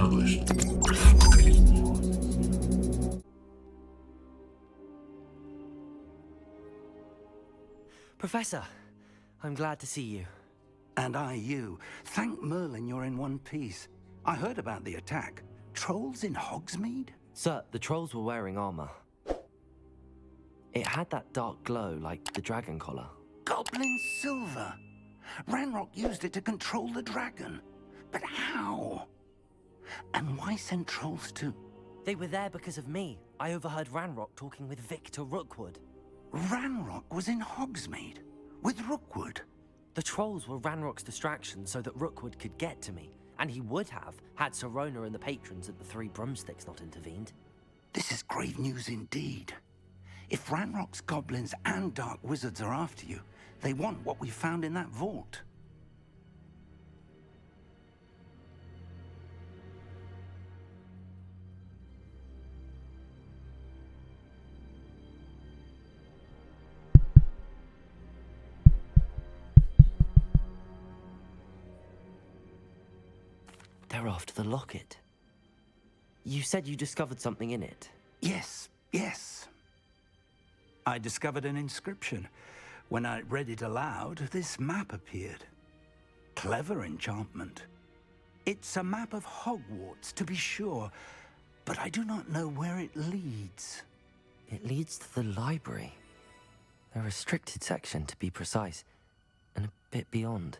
published. Professor, I'm glad to see you. And I you. Thank Merlin you're in one piece. I heard about the attack. Trolls in Hogsmeade? Sir, the trolls were wearing armor. It had that dark glow like the dragon collar. Goblin silver. Ranrock used it to control the dragon. But how? And why send trolls too? They were there because of me. I overheard Ranrock talking with Victor Rookwood. Ranrock was in Hogsmeade? With Rookwood? The trolls were Ranrock's distraction so that Rookwood could get to me. And he would have, had Sirona and the patrons at the Three Broomsticks not intervened. This is grave news indeed. If Ranrock's goblins and dark wizards are after you, they want what we found in that vault. They're after the locket. You said you discovered something in it. Yes. I discovered an inscription. When I read it aloud, this map appeared. Clever enchantment. It's a map of Hogwarts, to be sure, but I do not know where it leads. It leads to the library. A restricted section, to be precise, and a bit beyond.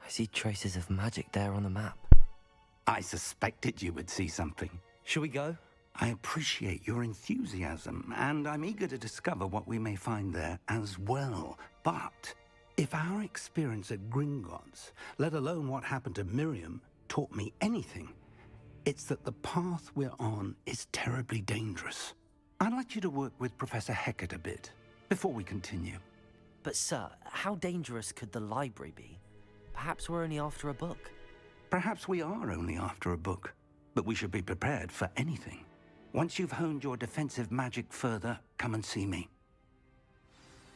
I see traces of magic there on the map. I suspected you would see something. Shall we go? I appreciate your enthusiasm, and I'm eager to discover what we may find there as well. But if our experience at Gringotts, let alone what happened to Miriam, taught me anything, it's that the path we're on is terribly dangerous. I'd like you to work with Professor Hecat a bit before we continue. But sir, how dangerous could the library be? Perhaps we're only after a book. Perhaps we are only after a book, but we should be prepared for anything. Once you've honed your defensive magic further, come and see me.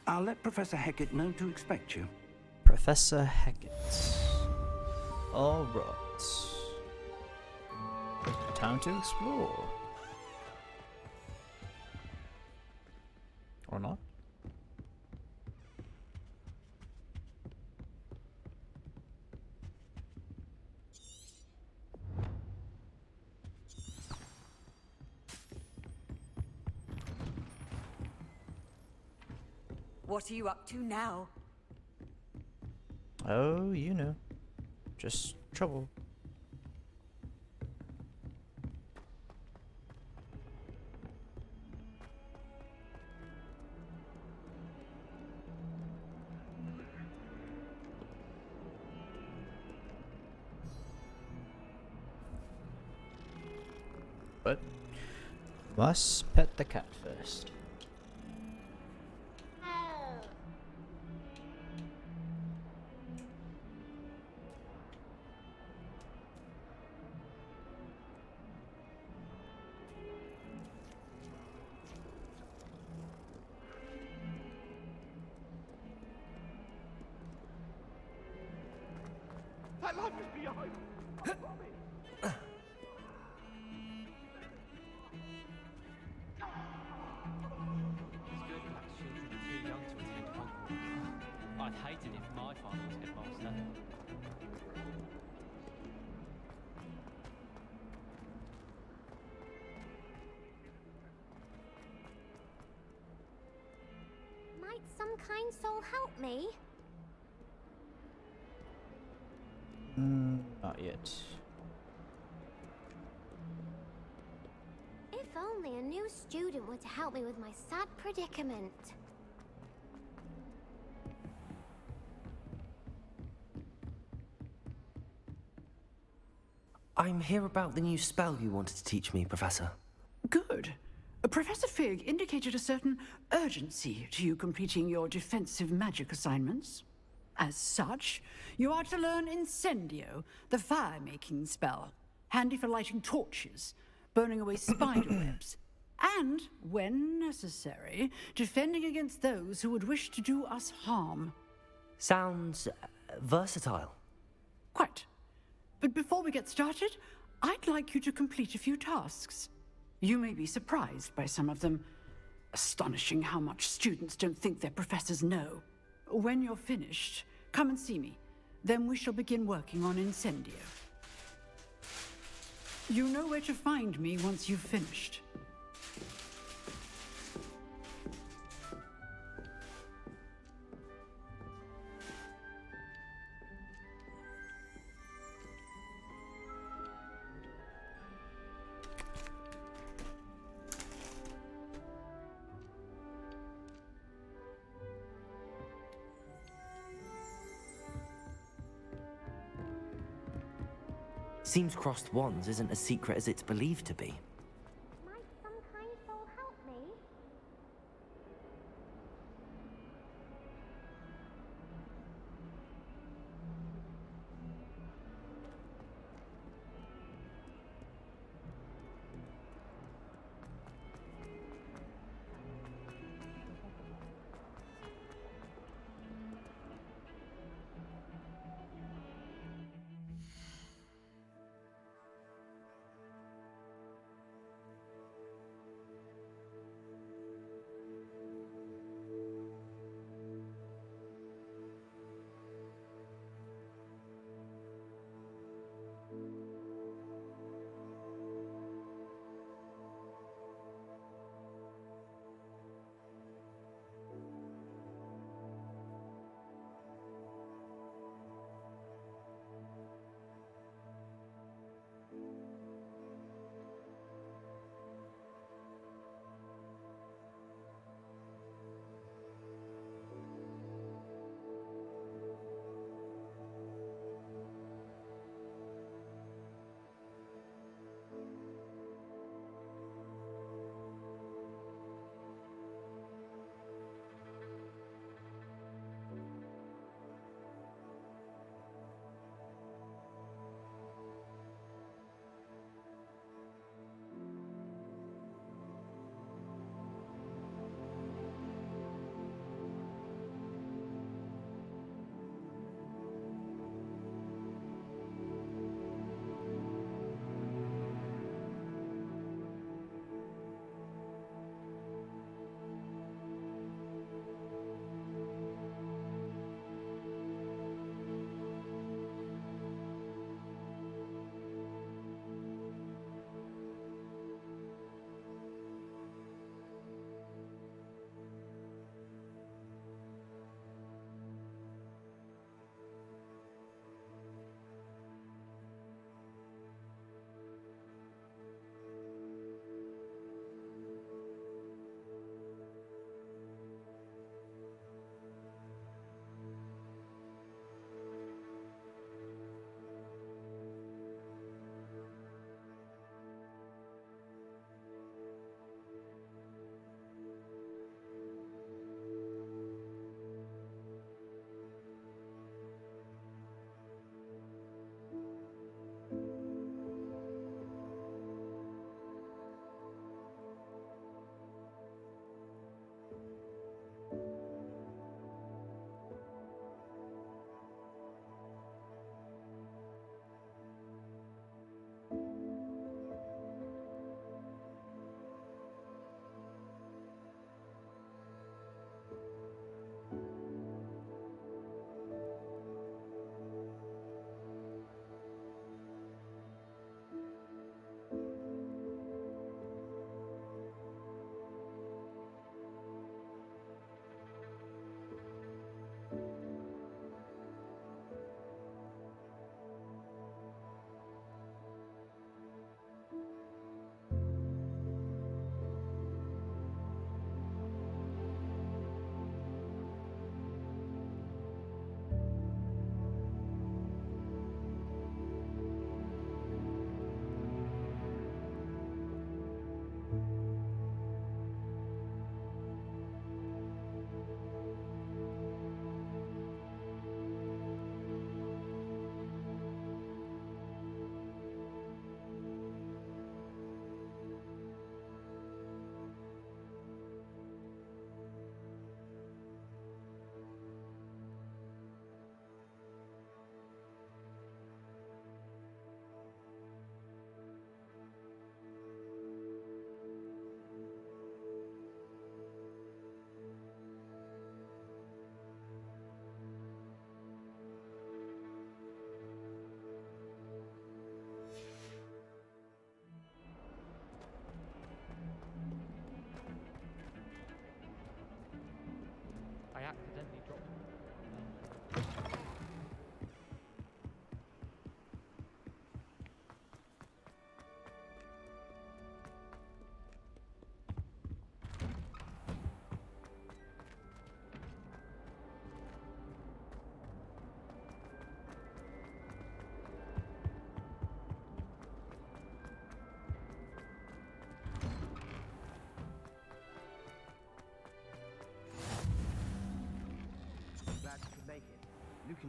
I'll let Professor Hecat know to expect you. Professor Hecat. All right. Time to explore. Or not? What are you up to now? Oh, you know. Just trouble. But must pet the cat first. That life is behind. It's good that children are too young to attend Hogwarts. I'd hate it if my father was headmaster. Might some kind soul help me? Not yet. If only a new student were to help me with my sad predicament. I'm here about the new spell you wanted to teach me, Professor. Good. Professor Fig indicated a certain urgency to you completing your defensive magic assignments. As such, you are to learn Incendio, the fire-making spell, handy for lighting torches, burning away spider webs, and, when necessary, defending against those who would wish to do us harm. Sounds versatile. Quite. But before we get started, I'd like you to complete a few tasks. You may be surprised by some of them. Astonishing how much students don't think their professors know. When you're finished, come and see me. Then we shall begin working on Incendio. You know where to find me once you've finished. Seems crossed wands isn't as secret as it's believed to be. Might some kind soul help me?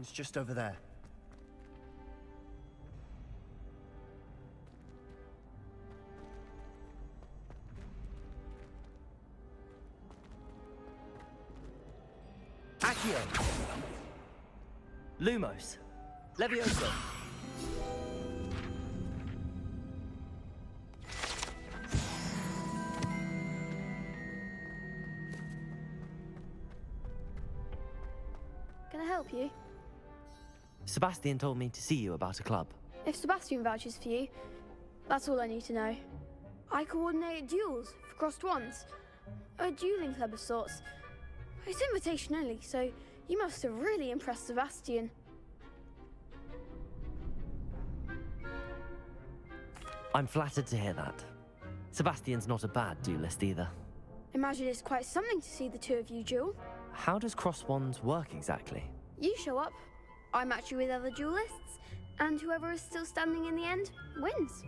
Sebastian's just over there. Accio! Lumos! Levioso! Can I help you? Sebastian told me to see you about a club. If Sebastian vouches for you, that's all I need to know. I coordinate duels for crossed wands. A dueling club of sorts. It's invitation only, so you must have really impressed Sebastian. I'm flattered to hear that. Sebastian's not a bad duelist either. Imagine it's quite something to see the two of you duel. How does cross wands work exactly? You show up, I match you with other duelists, and whoever is still standing in the end wins.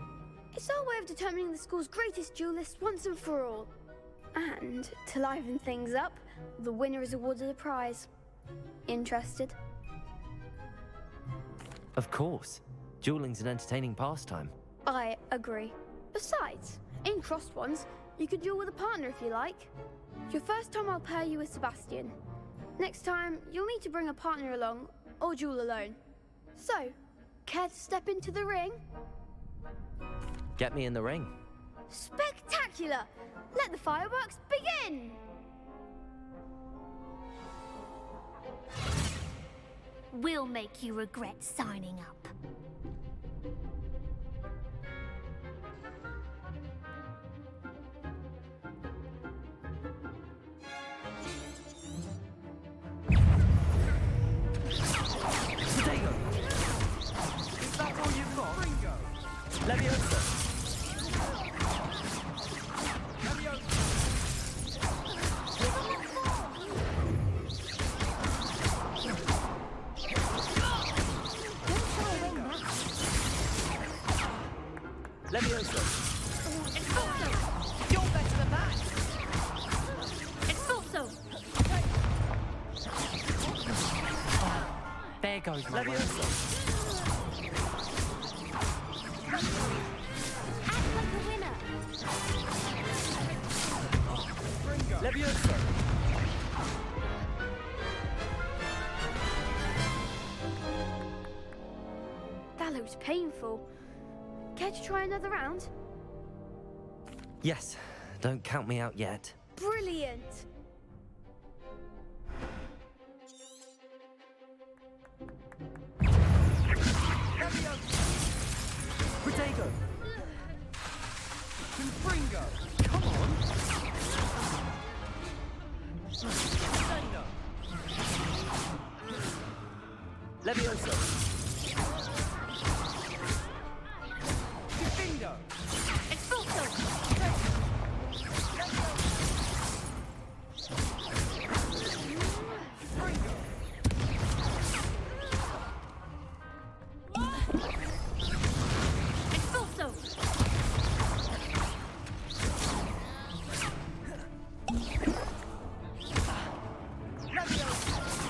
It's our way of determining the school's greatest duelist once and for all. And to liven things up, the winner is awarded a prize. Interested? Of course. Dueling's an entertaining pastime. I agree. Besides, in crossed ones, you can duel with a partner if you like. Your first time I'll pair you with Sebastian. Next time, you'll need to bring a partner along, or duel alone. So, care to step into the ring? Get me in the ring. Spectacular! Let the fireworks begin! We'll make you regret signing up. Potato! Is that all you've got? Ringo! Leviosa! Leviosa! Expulso! You're better than that! Expulso! There goes my Leviosa! Act like a winner! Leviosa! That looks painful. Care to try another round? Yes, don't count me out yet. Brilliant! Potato! Confringo! Come on! Sender! Leviosa! Defindo! Expulso! Confringo! Expulso!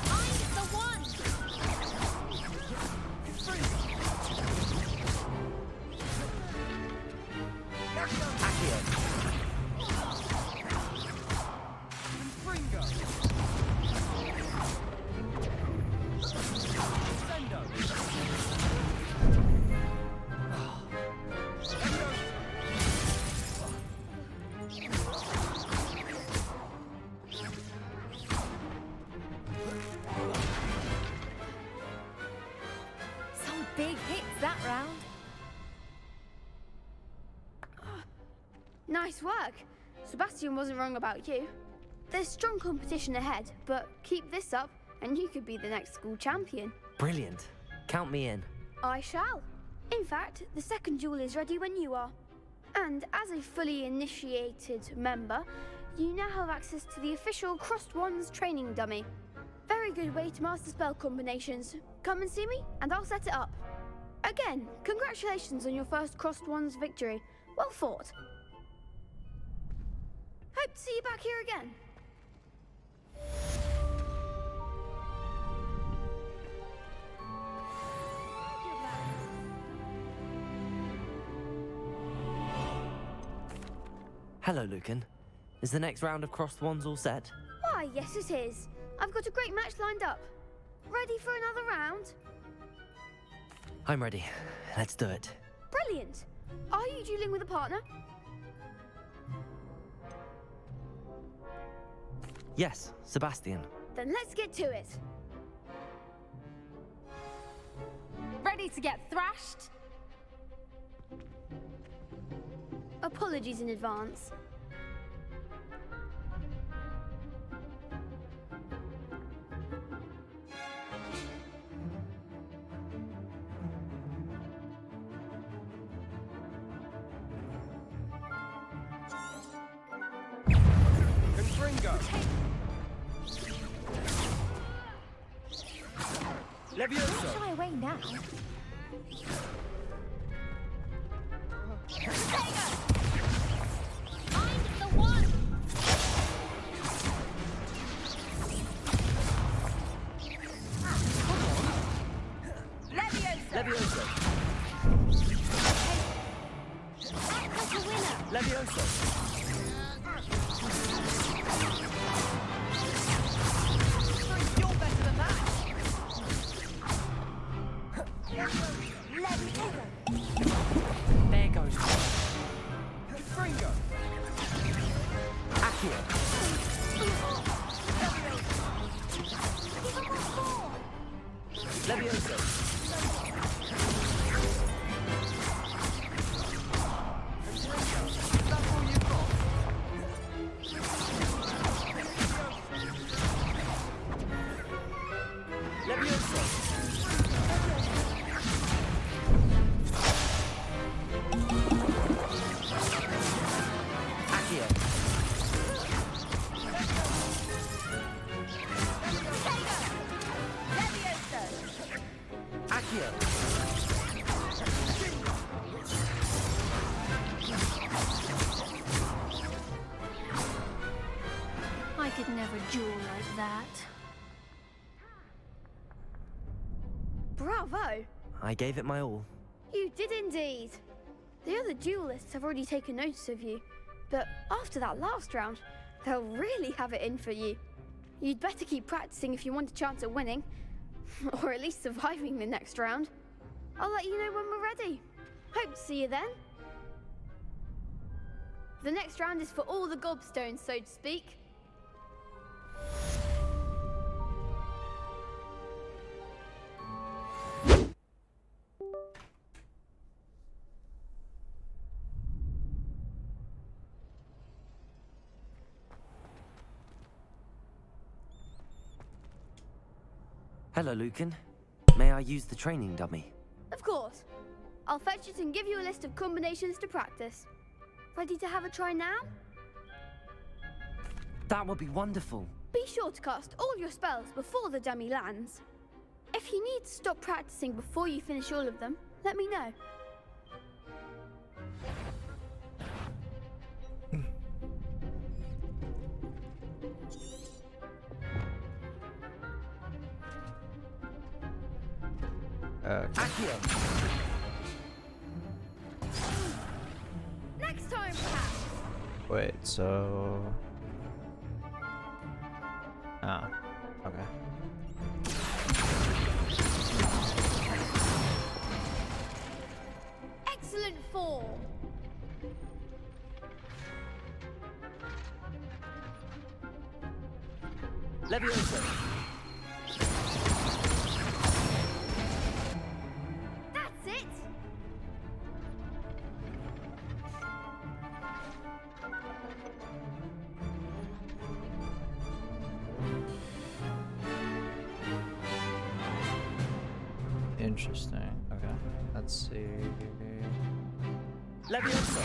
Find the one! Accio! Confringo! Sendo! Some big hits that round. Nice work. Sebastian wasn't wrong about you. There's strong competition ahead, but keep this up and you could be the next school champion. Brilliant. Count me in. I shall. In fact, the second duel is ready when you are. And as a fully initiated member, you now have access to the official Crossed Wands training dummy. Very good way to master spell combinations. Come and see me and I'll set it up. Again, congratulations on your first Crossed Wands victory. Well fought. Hope to see you back here again. Hello, Lucan. Is the next round of crossed wands all set? Why, yes it is. I've got a great match lined up. Ready for another round? I'm ready. Let's do it. Brilliant. Are you dueling with a partner? Yes, Sebastian. Then let's get to it. Ready to get thrashed? Apologies in advance. Confringo. Levioso. Shy away now. Find the one! Levioso. Levioso. Act like a winner! Levioso. You're better than that. There goes. Confringo. Accio. Levioso. Is that all you've got? Levioso. Accio. Accio. I could never duel like that. Bravo! I gave it my all. You did indeed. The other duelists have already taken notice of you, but after that last round, they'll really have it in for you. You'd better keep practicing if you want a chance at winning, or at least surviving the next round. I'll let you know when we're ready. Hope to see you then. The next round is for all the gobstones, so to speak. Hello, Lucan. May I use the training dummy? Of course. I'll fetch it and give you a list of combinations to practice. Ready to have a try now? That would be wonderful. Be sure to cast all your spells before the dummy lands. If you need to stop practicing before you finish all of them, let me know. Accio. Next time, perhaps. Wait, so... Ah, okay. Excellent form. Levioso. That's it. Interesting. Okay. Let's see. Levioso.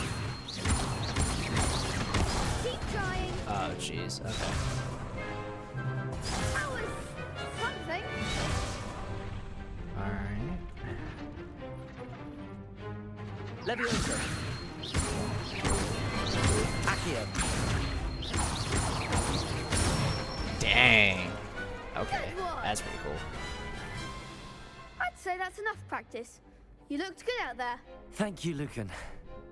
Keep trying. Oh, jeez. Okay. That was something. Alright. Levioso. Accio. Dang. Okay. Good one. That's pretty cool. I'd say that's enough practice. You looked good out there. Thank you, Lucan.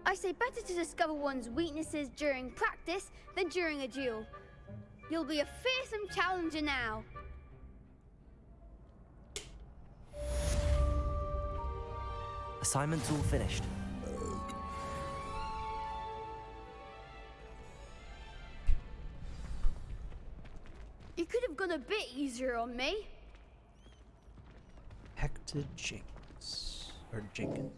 I say better to discover one's weaknesses during practice than during a duel. You'll be a fearsome challenger now. Assignment's all finished. You could have gone a bit easier on me. Hector Jenkins. Or Jenkins.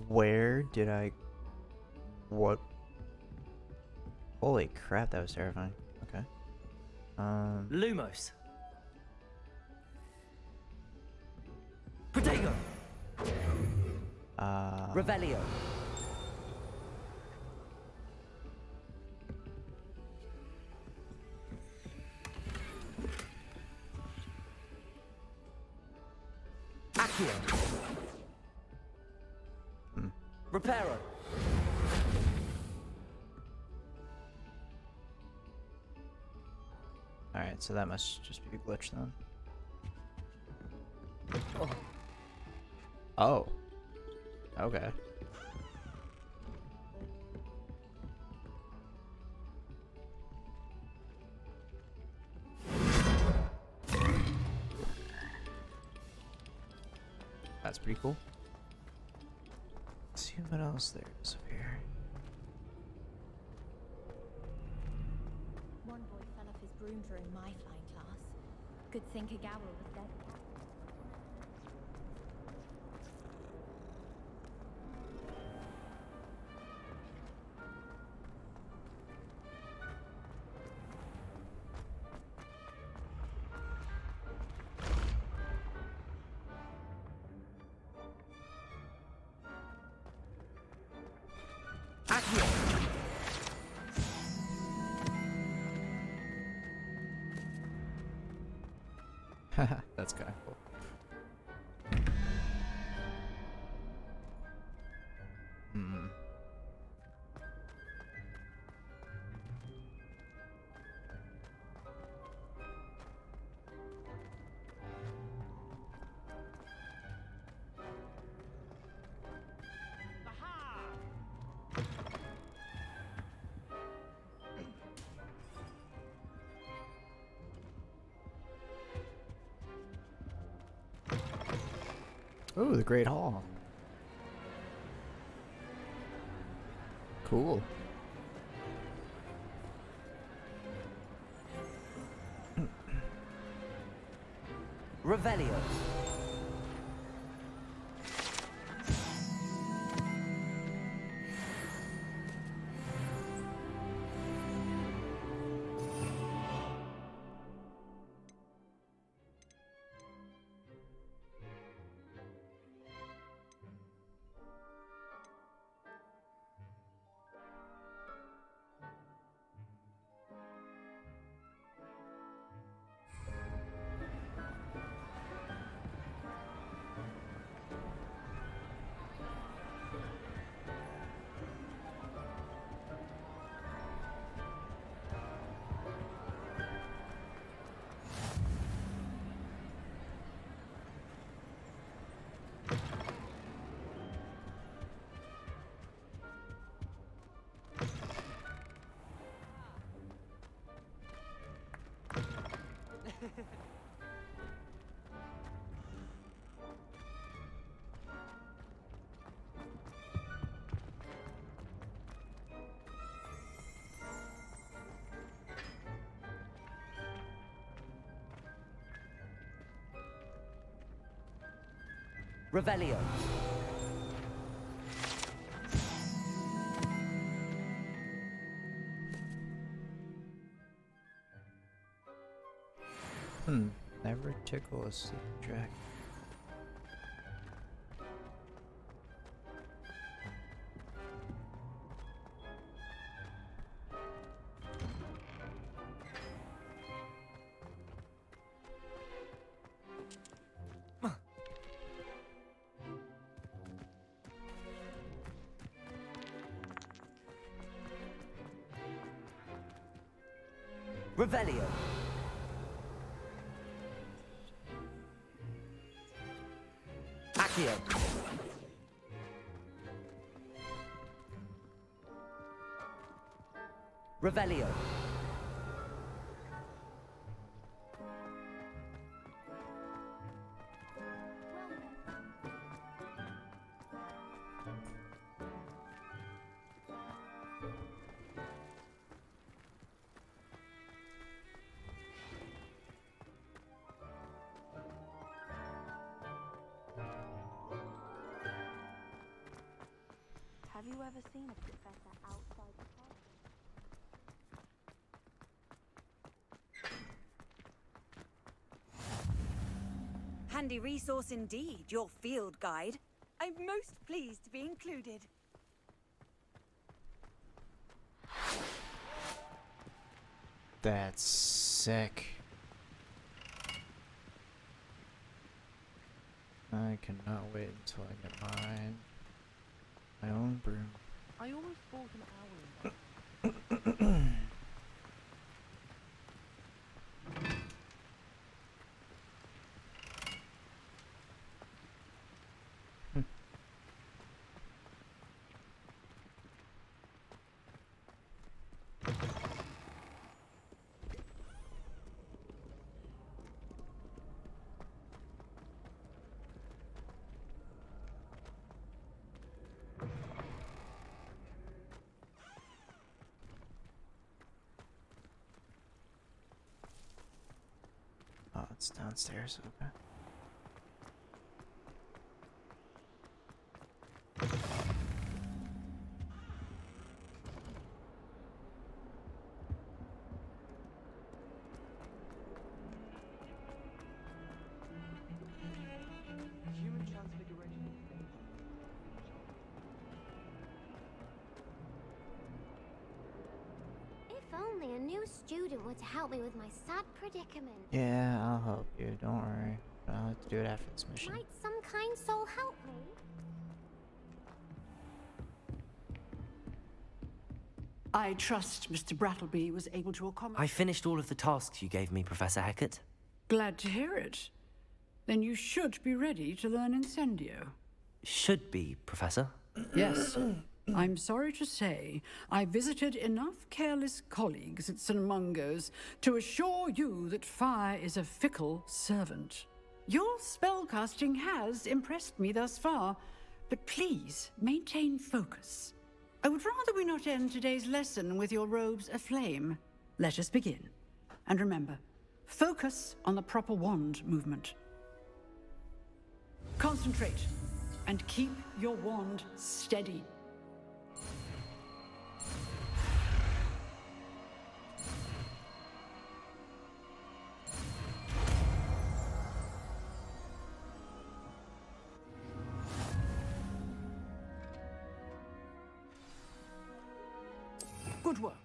Where did I... What? Holy crap, that was terrifying. Okay. Lumos. Protego. Revelio. Accio. Reparo. Alright, so that must just be a glitch then. Oh. Okay. That's pretty cool. Let's see what else there is up here. One boy fell off his broom during my flying class. Good thing Kagawa was dead. Haha, that's kind of cool. Hmm. Oh, the Great Hall. Cool. Revelio. Revelio. Never tickle a sleeping dragon. Revelio. Accio. Revelio. Have you ever seen a professor outside the classroom? Handy resource indeed, your field guide. I'm most pleased to be included. That's sick. I cannot wait until I get my own broom. I almost bought an owl in Oh, it's downstairs, okay. human transfiguration. If only a new student were to help me with my sad predicament. Yeah, I'll help you, don't worry. I'll have to do it after this mission. Might some kind soul help me? I trust Mr. Brattleby was able to accommodate. I finished all of the tasks you gave me, Professor Hecat. Glad to hear it. Then you should be ready to learn Incendio. Should be, Professor. Yes. I'm sorry to say, I visited enough careless colleagues at St. Mungo's to assure you that fire is a fickle servant. Your spellcasting has impressed me thus far, but please maintain focus. I would rather we not end today's lesson with your robes aflame. Let us begin. And remember, focus on the proper wand movement. Concentrate and keep your wand steady. Good work.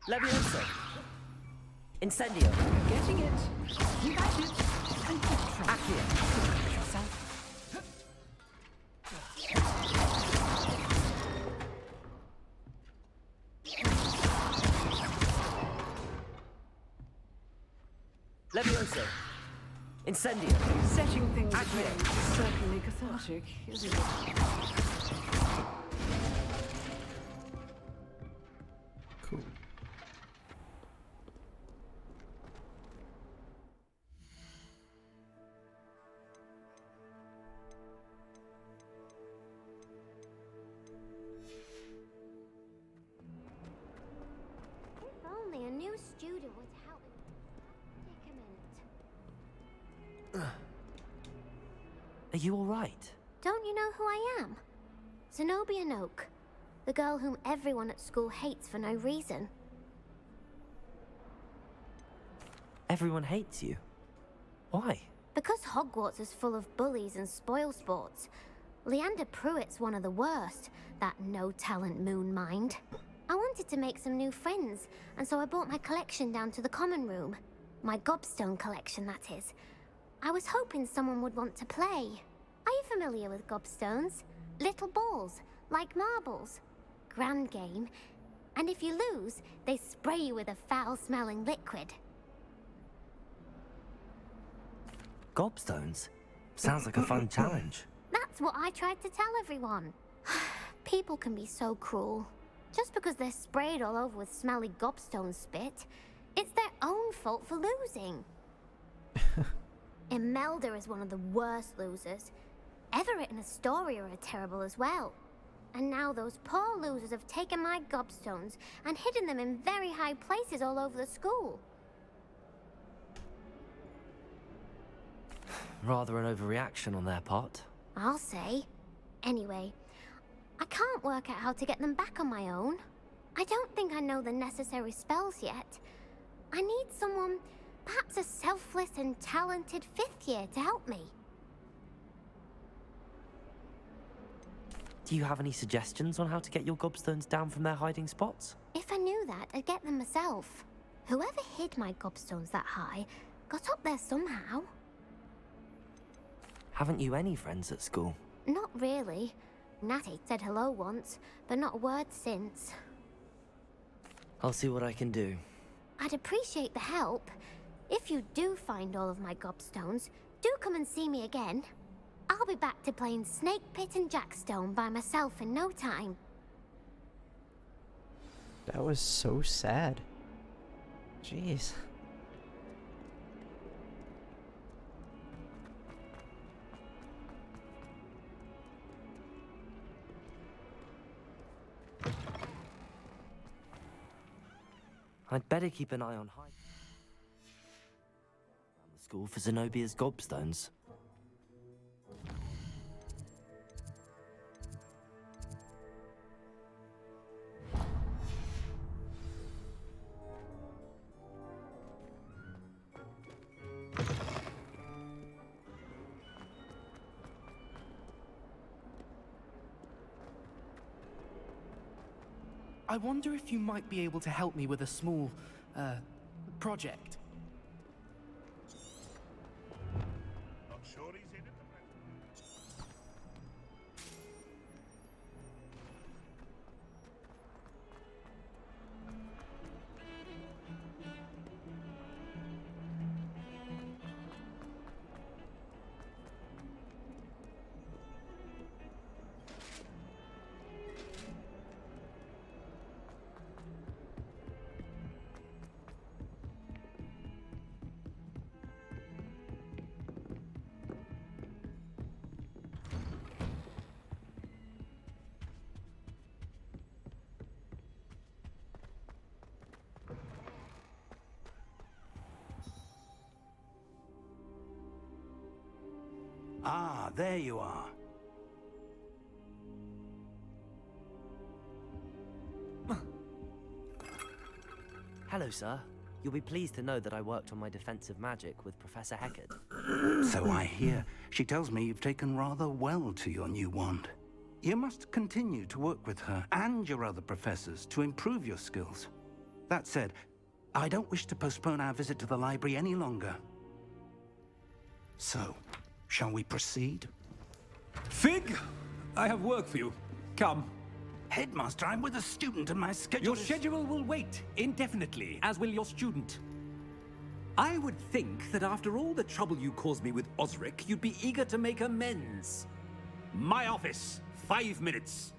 Levioso. Incendio. Getting it. Keep at it. And keep trying. Accio. Push yourself. Levioso. Incendio. Setting things Accio. ablaze is certainly cathartic, isn't it? Cool. If only a new student were to help me with my predicament. Are you all right? Don't you know who I am? Zenobia Noak, the girl whom everyone at school hates for no reason. Everyone hates you. Why? Because Hogwarts is full of bullies and spoilsports. Leander Pruitt's one of the worst, that no-talent moon mind. I wanted to make some new friends, and so I brought my collection down to the common room. My gobstone collection, that is. I was hoping someone would want to play. Are you familiar with gobstones? Little balls, like marbles. Grand game. And if you lose, they spray you with a foul-smelling liquid. Gobstones? Sounds like a fun challenge. That's what I tried to tell everyone. People can be so cruel. Just because they're sprayed all over with smelly gobstone spit, it's their own fault for losing. Imelda is one of the worst losers. Everett and Astoria are terrible as well. And now those poor losers have taken my gobstones and hidden them in very high places all over the school. Rather an overreaction on their part. I'll say. Anyway, I can't work out how to get them back on my own. I don't think I know the necessary spells yet. I need someone, perhaps a selfless and talented fifth year to help me. Do you have any suggestions on how to get your gobstones down from their hiding spots? If I knew that, I'd get them myself. Whoever hid my gobstones that high got up there somehow. Haven't you any friends at school? Not really. Natty said hello once, but not a word since. I'll see what I can do. I'd appreciate the help. If you do find all of my gobstones, do come and see me again. I'll be back to playing Snake Pit and Jackstone by myself in no time. That was so sad. Jeez. I'd better keep an eye on around the school for Zenobia's gobstones. I wonder if you might be able to help me with a small, project. Not sure he's in at the moment. Ah, there you are. Hello, sir. You'll be pleased to know that I worked on my defensive magic with Professor Heckard. So I hear. She tells me you've taken rather well to your new wand. You must continue to work with her and your other professors to improve your skills. That said, I don't wish to postpone our visit to the library any longer. So, shall we proceed? Fig, I have work for you. Come. Headmaster, I'm with a student and my schedule Your schedule will wait indefinitely, as will your student. I would think that after all the trouble you caused me with Osric, you'd be eager to make amends. My office, 5 minutes.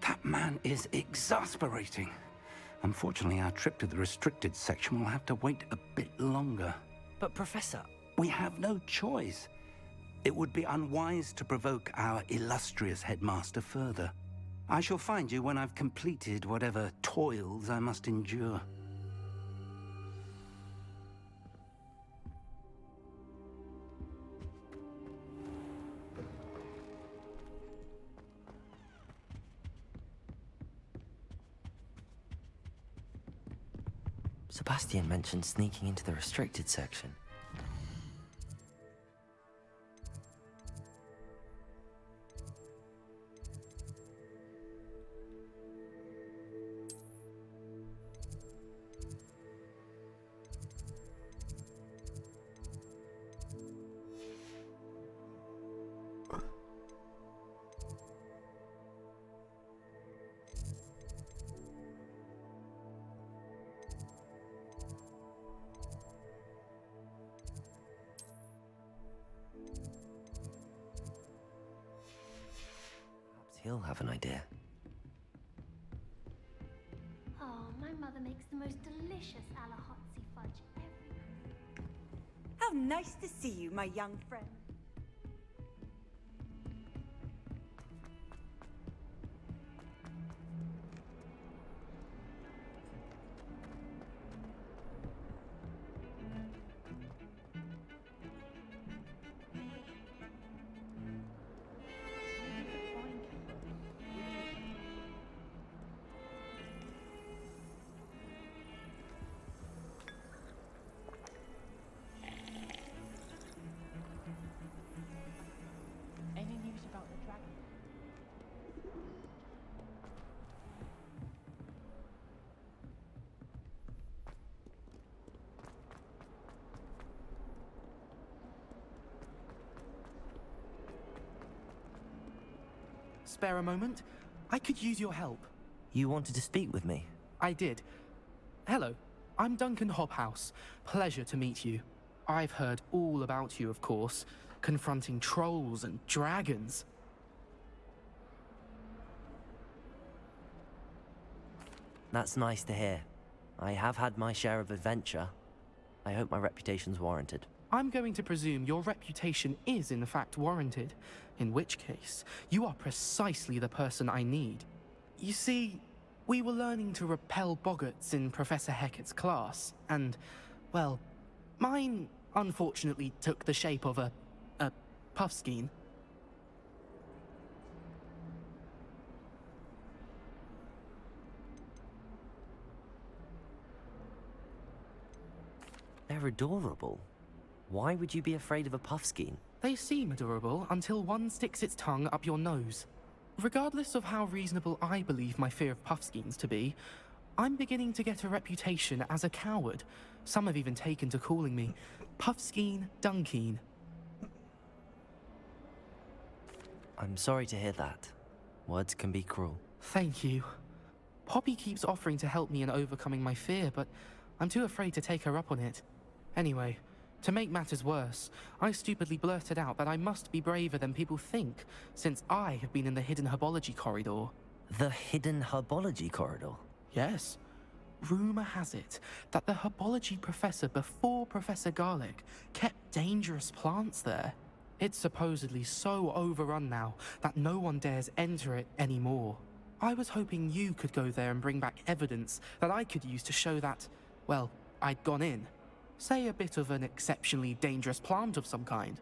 That man is exasperating. Unfortunately, our trip to the restricted section will have to wait a bit longer. But, Professor... We have no choice. It would be unwise to provoke our illustrious headmaster further. I shall find you when I've completed whatever toils I must endure. Sebastian mentioned sneaking into the restricted section. He'll have an idea. Oh, my mother makes the most delicious Alahotzi fudge every How nice to see you, my young friend. Any news about the dragon? Spare a moment? I could use your help. You wanted to speak with me? I did. Hello, I'm Duncan Hobhouse. Pleasure to meet you. I've heard all about you, of course, confronting trolls and dragons. That's nice to hear. I have had my share of adventure. I hope my reputation's warranted. I'm going to presume your reputation is in fact warranted, in which case, you are precisely the person I need. You see, we were learning to repel boggarts in Professor Hecat's class, and, well, mine unfortunately took the shape of a puffskein. They're adorable. Why would you be afraid of a puffskein? They seem adorable until one sticks its tongue up your nose. Regardless of how reasonable I believe my fear of puffskeins to be, I'm beginning to get a reputation as a coward. Some have even taken to calling me Puffskein Dunkeen. I'm sorry to hear that. Words can be cruel. Thank you. Poppy keeps offering to help me in overcoming my fear, but I'm too afraid to take her up on it. Anyway, to make matters worse, I stupidly blurted out that I must be braver than people think, since I have been in the hidden herbology corridor. The hidden herbology corridor? Yes. Rumor has it that the herbology professor before Professor Garlic kept dangerous plants there. It's supposedly so overrun now that no one dares enter it anymore. I was hoping you could go there and bring back evidence that I could use to show that, well, I'd gone in. Say a bit of an exceptionally dangerous plant of some kind.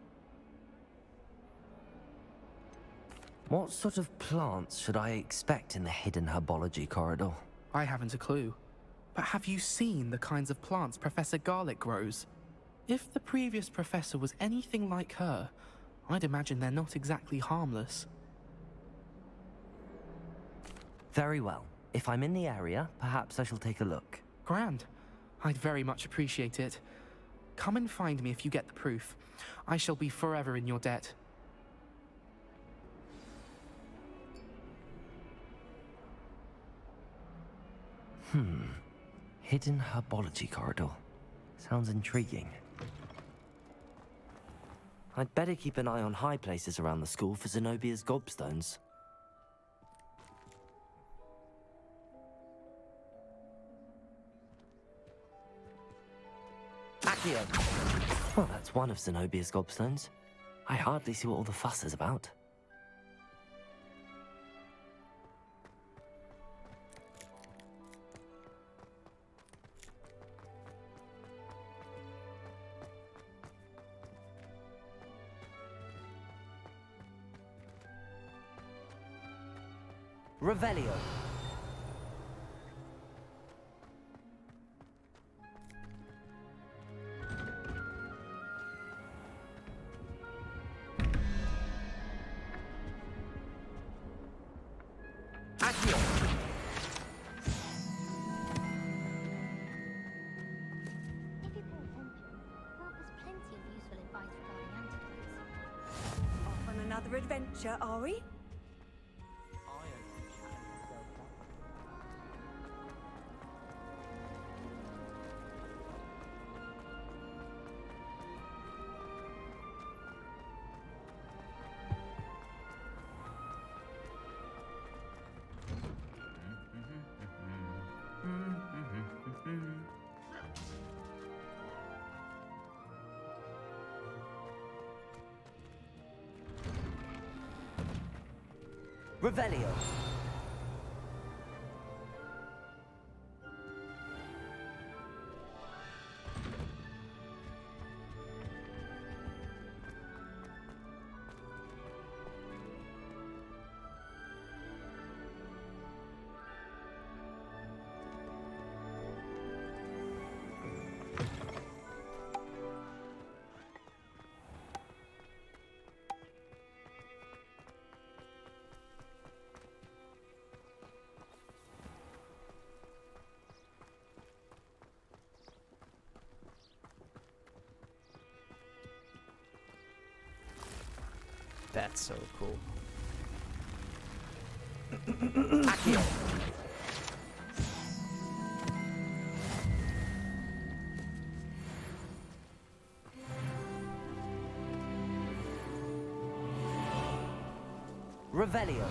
What sort of plants should I expect in the hidden herbology corridor? I haven't a clue. But have you seen the kinds of plants Professor Garlic grows? If the previous professor was anything like her, I'd imagine they're not exactly harmless. Very well. If I'm in the area, perhaps I shall take a look. Grand. I'd very much appreciate it. Come and find me if you get the proof. I shall be forever in your debt. Hidden herbology corridor. Sounds intriguing. I'd better keep an eye on high places around the school for Zenobia's gobstones. Accio! Well, that's one of Zenobia's gobstones. I hardly see what all the fuss is about. Revelio. Accio. If you pay attention, Grant has plenty of useful advice regarding antidotes. Off on another adventure, are we? Revelio. That's so cool. Accio. Revelio.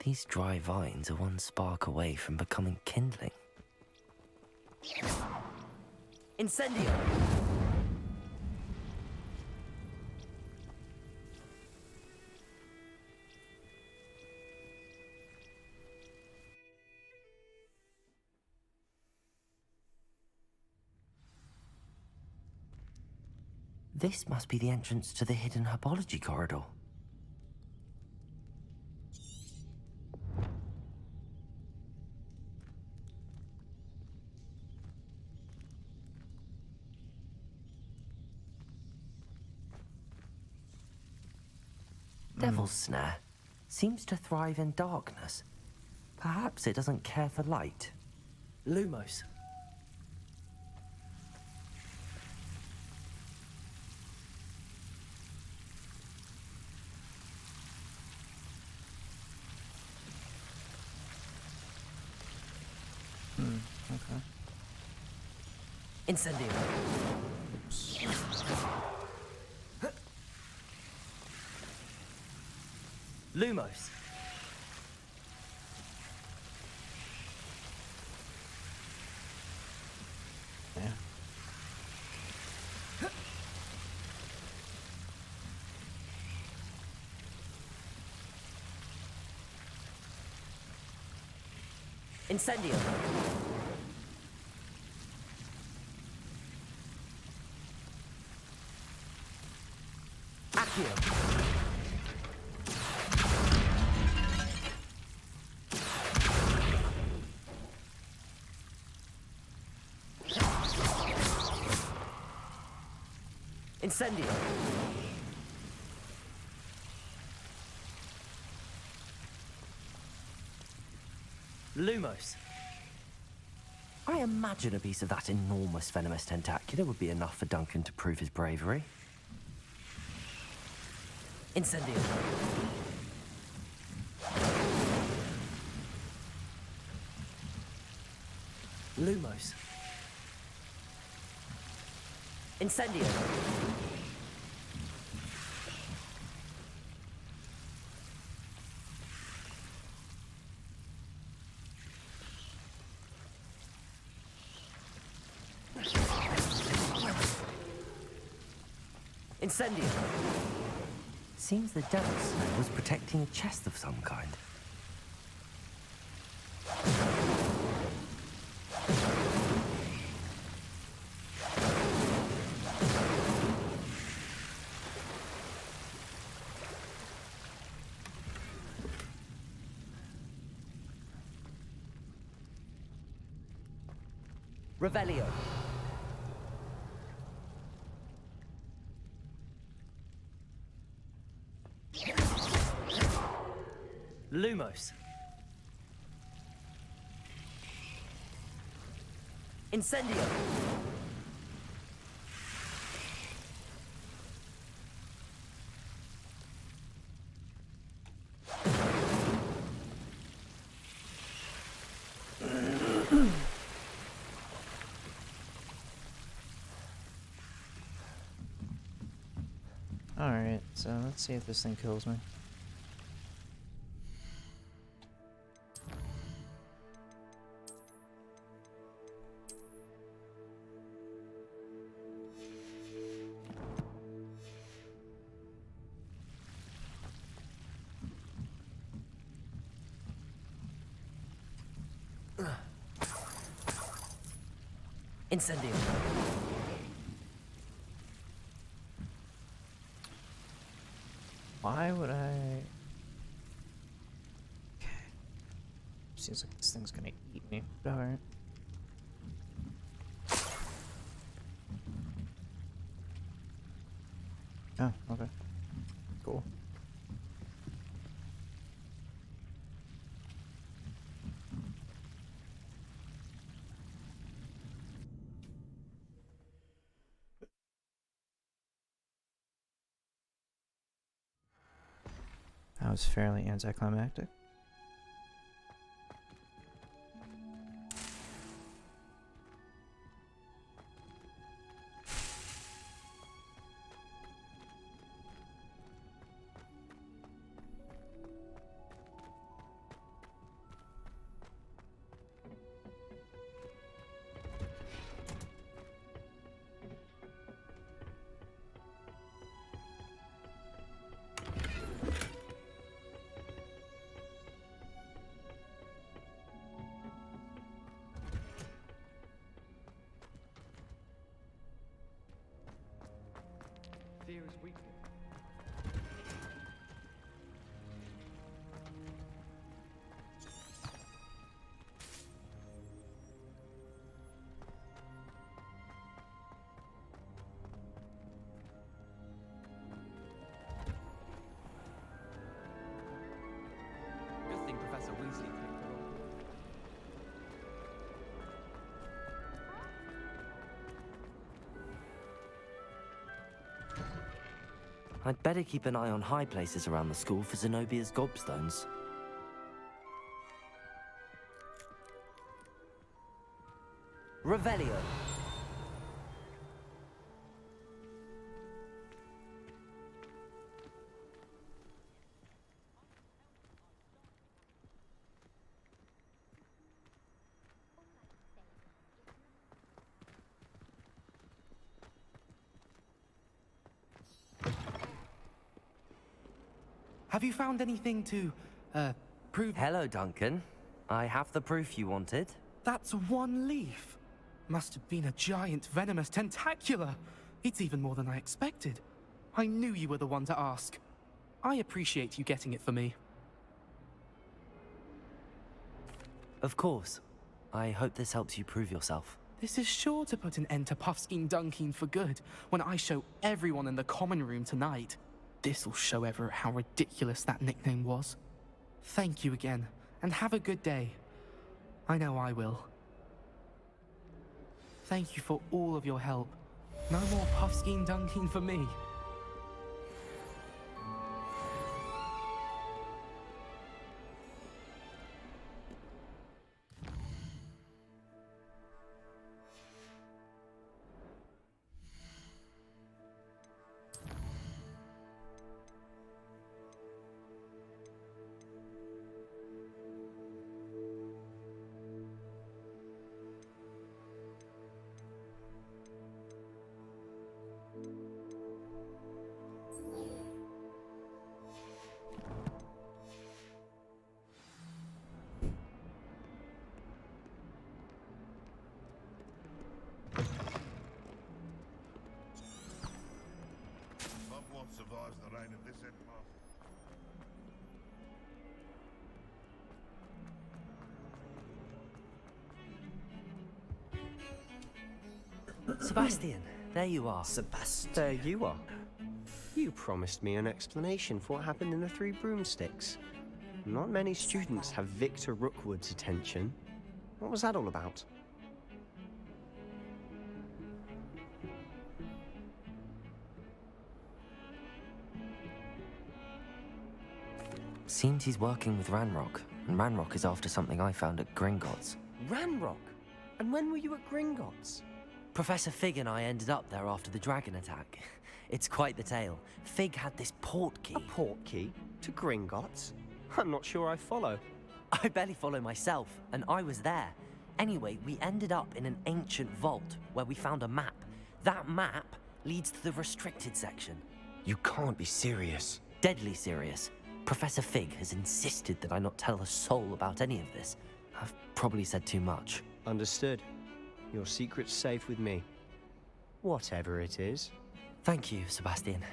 These dry vines are one spark away from becoming kindling. Incendio! This must be the entrance to the hidden herbology corridor. Devil's Snare seems to thrive in darkness. Perhaps it doesn't care for light. Lumos. Okay. Incendio. Lumos. Yeah. Incendio. Accio. Incendio. Lumos. I imagine a piece of that enormous venomous tentacular would be enough for Duncan to prove his bravery. Incendio. Lumos. Incendio. Incendio! Seems the Devil's Snare was protecting a chest of some kind. Revelio. Lumos. Incendio. Alright, so let's see if this thing kills me. Incendio. Why would I... Okay. Seems like this thing's gonna eat me, but alright. Oh, okay. Cool. That was fairly anticlimactic. Fear is weakness. Good thing Professor Weasley picked the wrong. I'd better keep an eye on high places around the school for Zenobia's gobstones. Revelio. Have you found anything to, prove... Hello, Duncan. I have the proof you wanted. That's one leaf. Must have been a giant venomous tentacula. It's even more than I expected. I knew you were the one to ask. I appreciate you getting it for me. Of course. I hope this helps you prove yourself. This is sure to put an end to Puffskein Dunkeen for good when I show everyone in the common room tonight. This'll show Everett how ridiculous that nickname was. Thank you again, and have a good day. I know I will. Thank you for all of your help. No more Puffskein Dunkeen for me. How's the rain at this end, Mark? Sebastian, there you are. Sebastian. There you are. You promised me an explanation for what happened in the Three Broomsticks. Not many students have Victor Rookwood's attention. What was that all about? Seems he's working with Ranrock, and Ranrock is after something I found at Gringotts. Ranrock? And when were you at Gringotts? Professor Fig and I ended up there after the dragon attack. It's quite the tale. Fig had this port key. A port key? To Gringotts? I'm not sure I follow. I barely follow myself, and I was there. Anyway, we ended up in an ancient vault where we found a map. That map leads to the restricted section. You can't be serious. Deadly serious. Professor Fig has insisted that I not tell a soul about any of this. I've probably said too much. Understood. Your secret's safe with me. Whatever it is. Thank you, Sebastian.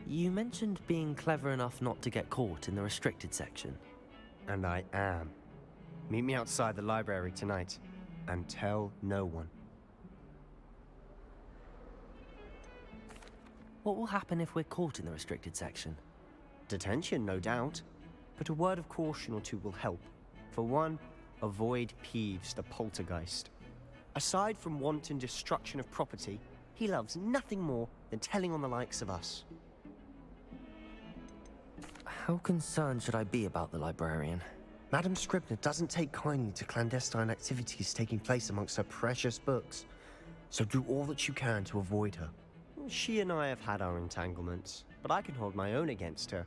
You mentioned being clever enough not to get caught in the restricted section. And I am. Meet me outside the library tonight, and tell no one. What will happen if we're caught in the restricted section? Detention, no doubt. But a word of caution or two will help. For one, avoid Peeves, the poltergeist. Aside from wanton destruction of property, he loves nothing more than telling on the likes of us. How concerned should I be about the librarian? Madam Scribner doesn't take kindly to clandestine activities taking place amongst her precious books, so do all that you can to avoid her. She and I have had our entanglements, but I can hold my own against her.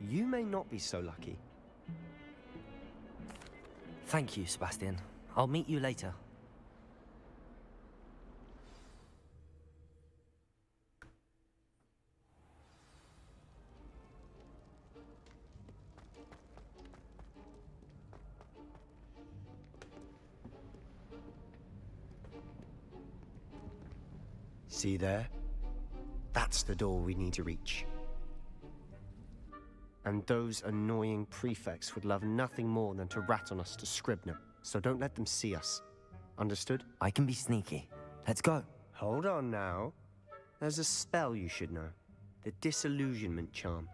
You may not be so lucky. Thank you, Sebastian. I'll meet you later. See there? That's the door we need to reach. And those annoying prefects would love nothing more than to rat on us to Scribner, so don't let them see us. Understood? I can be sneaky. Let's go. Hold on now. There's a spell you should know. The Disillusionment Charm.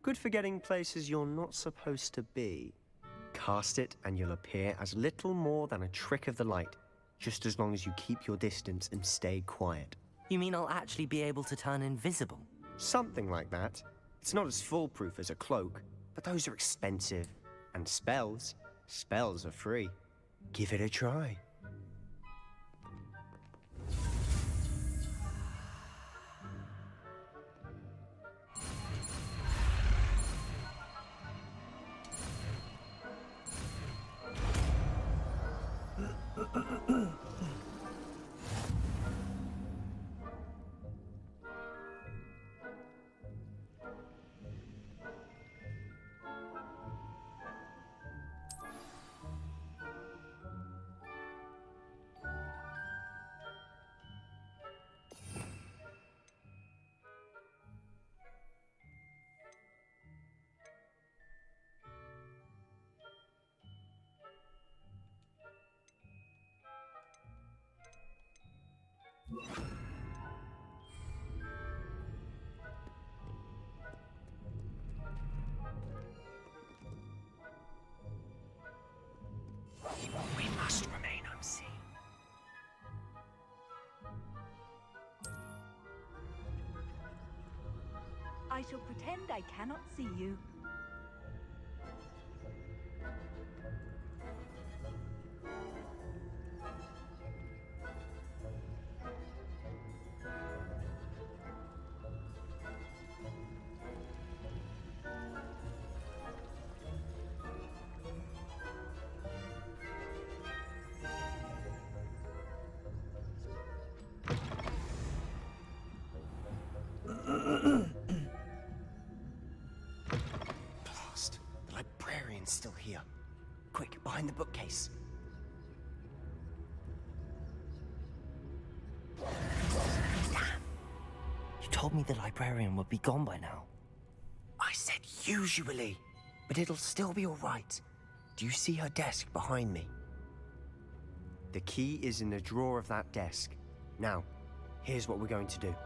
Good for getting places you're not supposed to be. Cast it and you'll appear as little more than a trick of the light, just as long as you keep your distance and stay quiet. You mean I'll actually be able to turn invisible? Something like that. It's not as foolproof as a cloak, but those are expensive. And spells are free. Give it a try. We must remain unseen. I shall pretend I cannot see you. Blast. The librarian's still here. Quick, behind the bookcase. Damn. You told me the librarian would be gone by now. I said usually, but it'll still be all right. Do you see her desk behind me? The key is in the drawer of that desk. Now, here's what we're going to do.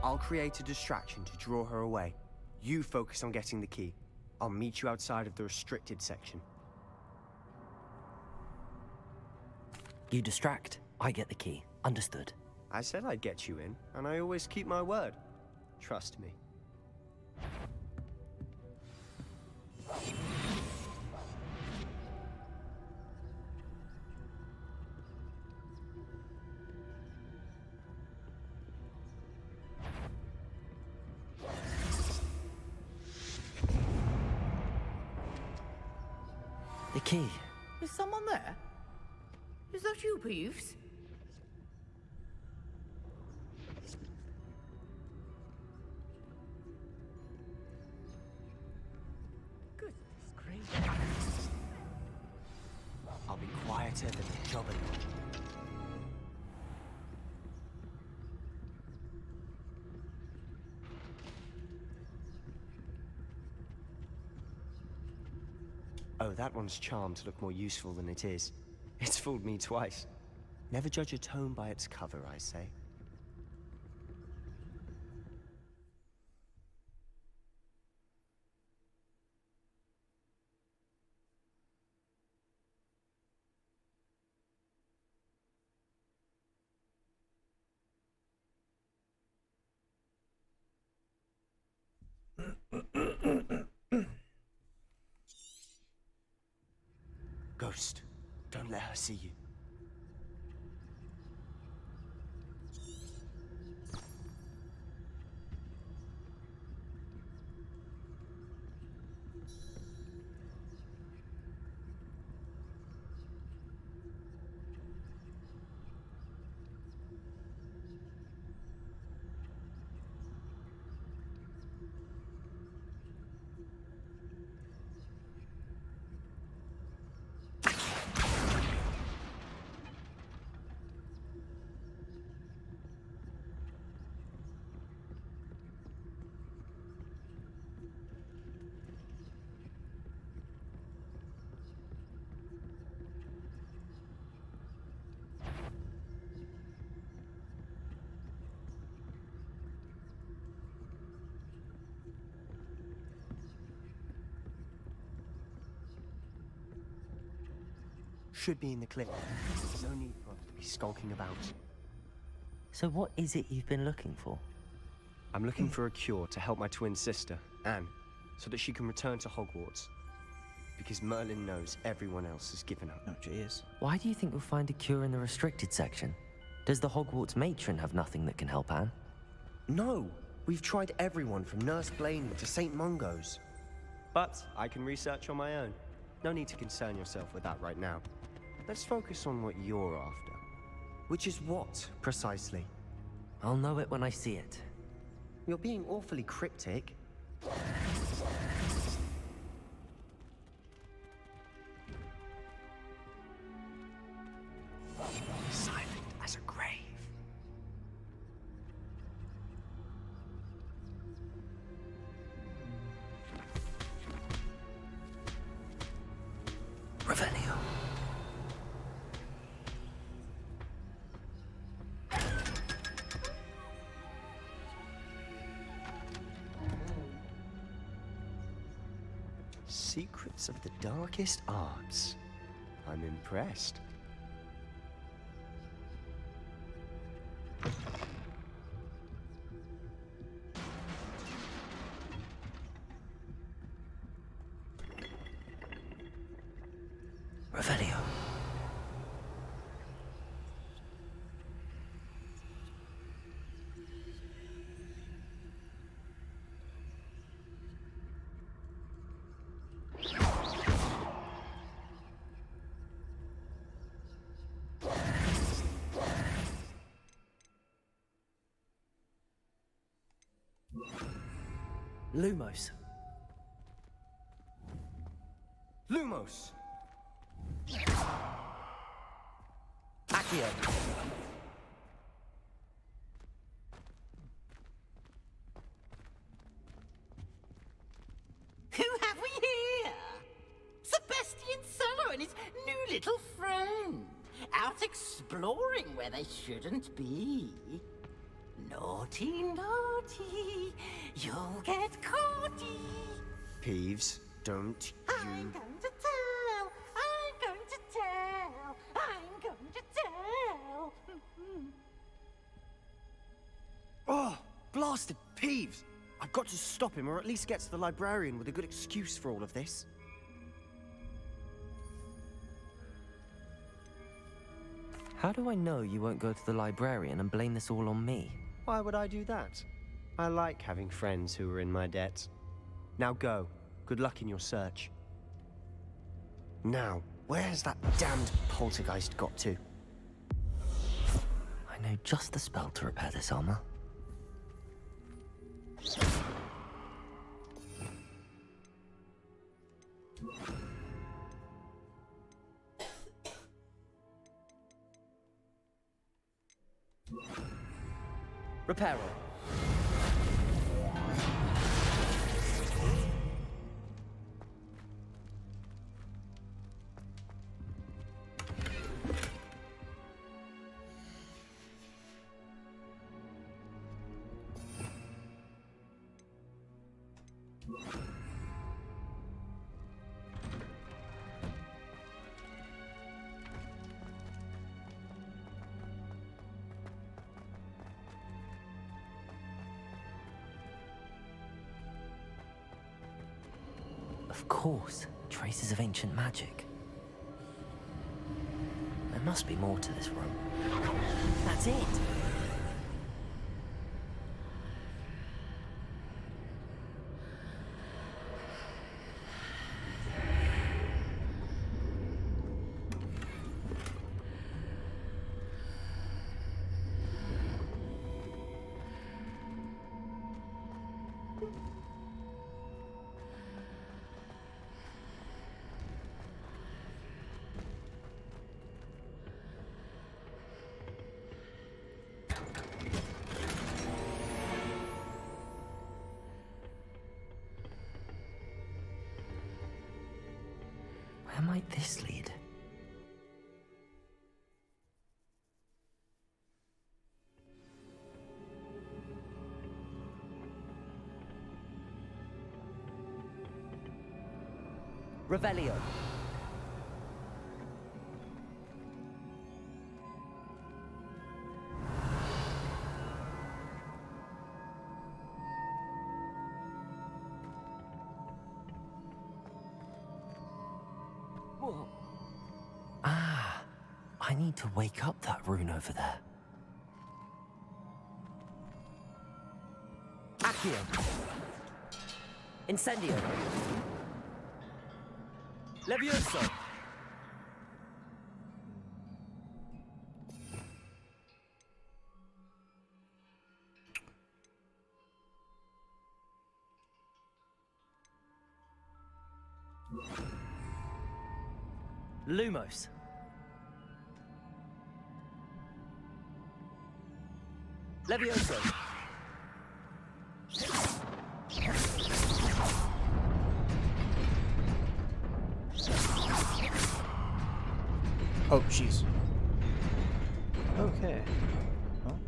I'll create a distraction to draw her away. You focus on getting the key. I'll meet you outside of the restricted section. You distract, I get the key. Understood. I said I'd get you in, and I always keep my word. Trust me. The key. Is someone there? Is that you, Peeves? Goodness gracious. I'll be quieter than a jobber. Oh, that one's charmed to look more useful than it is. It's fooled me twice. Never judge a tome by its cover, I say. Ghost, don't let her see you. Should be in the clip. There's no need for us to be skulking about. So what is it you've been looking for? I'm looking for a cure to help my twin sister, Anne, so that she can return to Hogwarts. Because Merlin knows everyone else has given up. Oh, jeez. Why do you think we'll find a cure in the restricted section? Does the Hogwarts matron have nothing that can help Anne? No! We've tried everyone from Nurse Blaney to St. Mungo's. But I can research on my own. No need to concern yourself with that right now. Let's focus on what you're after. Which is what, precisely? I'll know it when I see it. You're being awfully cryptic. Silent as a grave. Revelio. Secrets of the darkest arts. I'm impressed. Revelio. Lumos. Lumos! Accio. little friend, out exploring where they shouldn't be. Naughty, naughty, you'll get caughty. Peeves, don't I'm going to tell, I'm going to tell, I'm going to tell. Oh, blasted Peeves! I've got to stop him, or at least get to the librarian with a good excuse for all of this. How do I know you won't go to the librarian and blame this all on me? Why would I do that? I like having friends who are in my debt. Now go. Good luck in your search. Now, where's that damned poltergeist got to? I know just the spell to repair this armor. Reparo. Of course, traces of ancient magic. There must be more to this room. That's it! Where might this lead? Revelio. Ah, I need to wake up that rune over there. Accio. Incendio. Levioso. Lumos. Levioso. Oh, jeez. Okay. Well.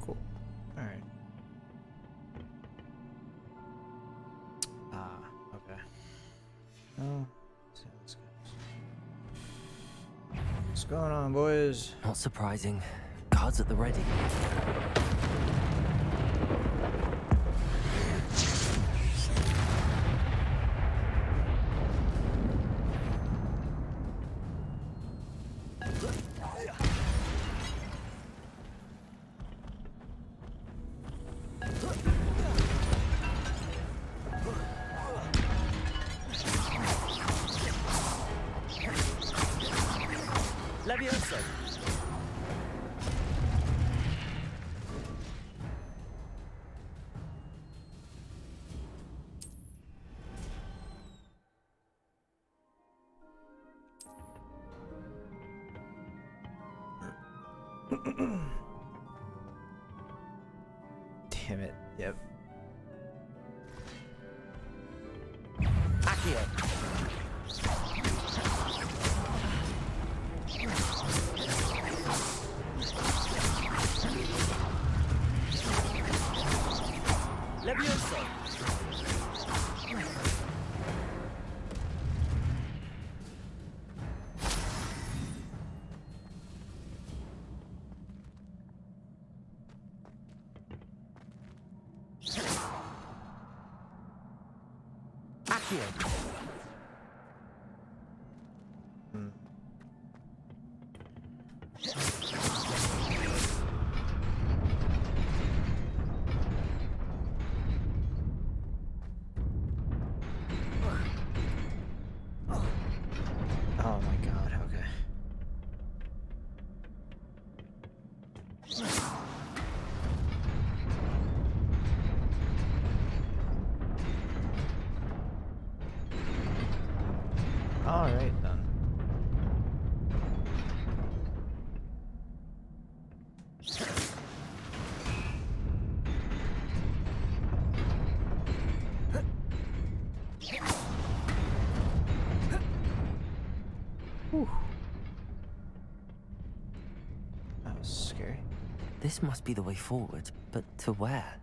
Cool. All right. Ah, okay. Oh, let's see how this goes. What's going on, boys? Not surprising. Guards at the ready. Levioso. Damn it. Yep. Accio. Levioso. Accio. Oh my god, okay. Alright then. Whew. That was scary. This must be the way forward, but to where?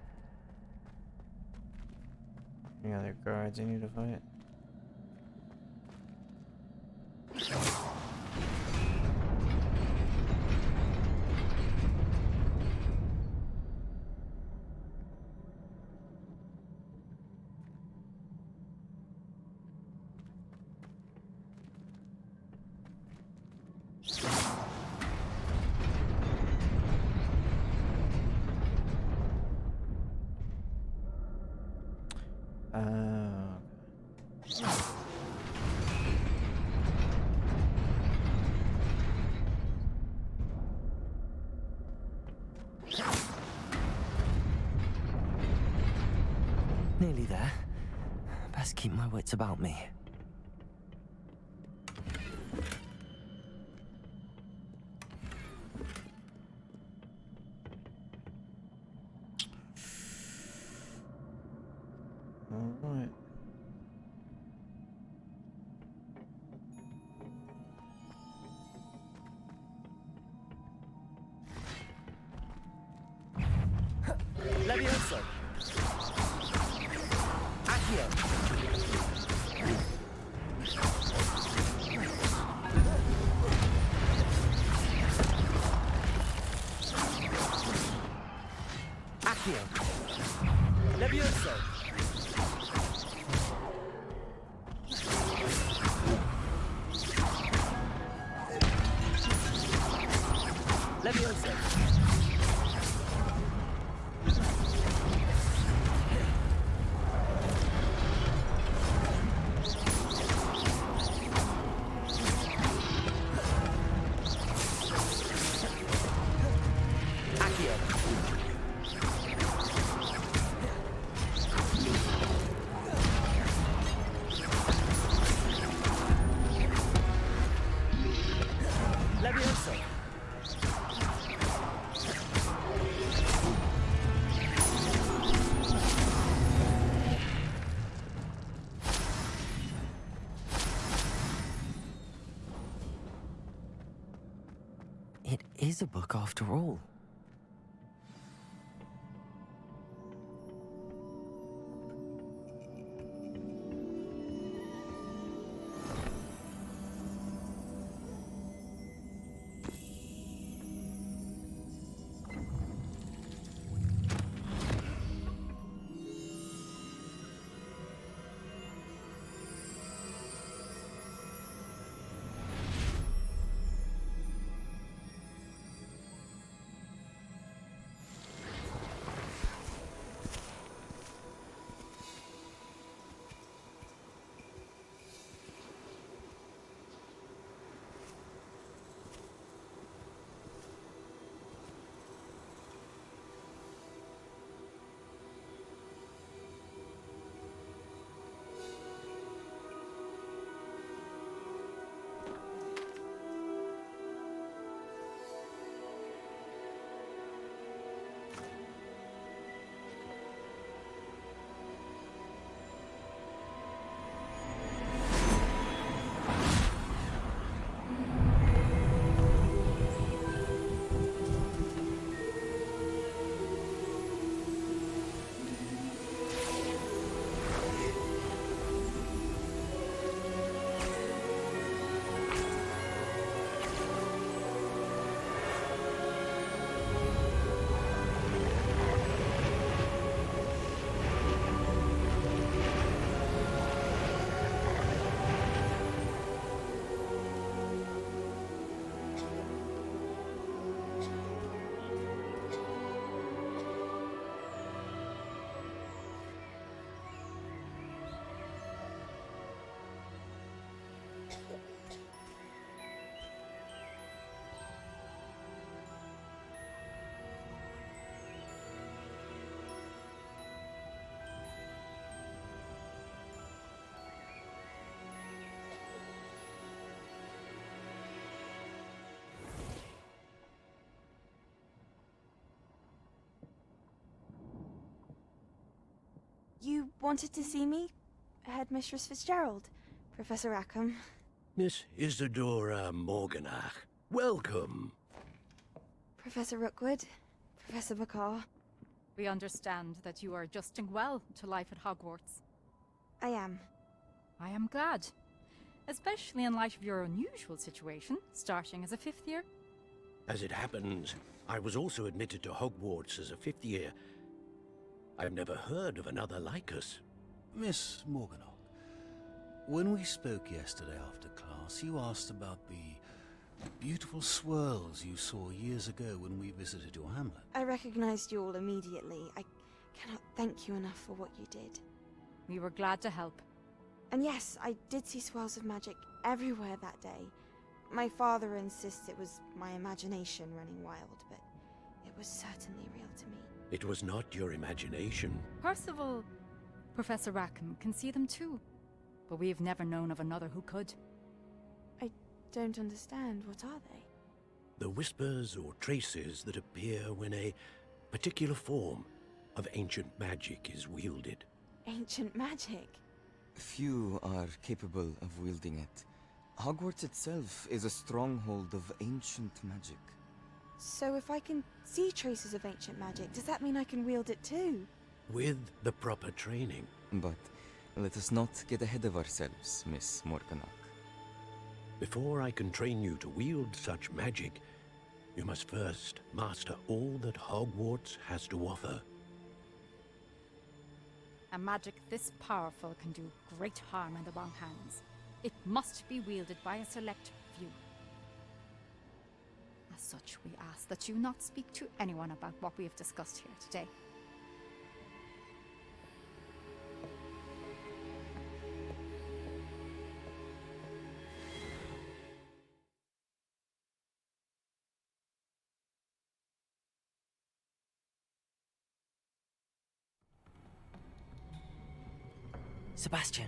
Any other guards I need to fight? Nearly there. Best keep my wits about me. Alright. Levioso. Accio. Accio. Levioso. Levioso. Levioso. It is a book after all. wanted to see me? Headmistress Fitzgerald, Professor Rackham. Miss Isadora Morganach, welcome. Professor Rookwood, Professor Bakar. We understand that you are adjusting well to life at Hogwarts. I am. I am glad. Especially in light of your unusual situation, starting as a 5th year. As it happens, I was also admitted to Hogwarts as a 5th year. I've never heard of another like us. Miss Morganach, when we spoke yesterday after class, you asked about the beautiful swirls you saw years ago when we visited your hamlet. I recognized you all immediately. I cannot thank you enough for what you did. We were glad to help. And yes, I did see swirls of magic everywhere that day. My father insists it was my imagination running wild, but it was certainly real to me. It was not your imagination. Percival, Professor Rackham can see them too. But we have never known of another who could. I don't understand. What are they? The whispers or traces that appear when a particular form of ancient magic is wielded. Ancient magic? Few are capable of wielding it. Hogwarts itself is a stronghold of ancient magic. So if I can see traces of ancient magic, does that mean I can wield it too? With the proper training. But let us not get ahead of ourselves, Miss Morganach. Before I can train you to wield such magic, you must first master all that Hogwarts has to offer. A magic this powerful can do great harm in the wrong hands. It must be wielded by a select few. As such, we ask that you not speak to anyone about what we have discussed here today. Sebastian.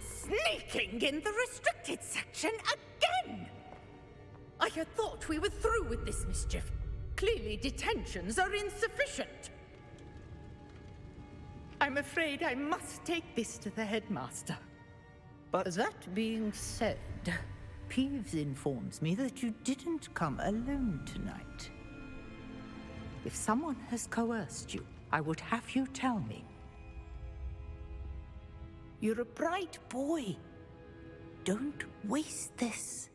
Sneaking in the restricted section again! I had thought we were through with this mischief. Clearly detentions are insufficient. I'm afraid I must take this to the headmaster. But that being said, Peeves informs me that you didn't come alone tonight. If someone has coerced you, I would have you tell me. You're a bright boy. Don't waste this.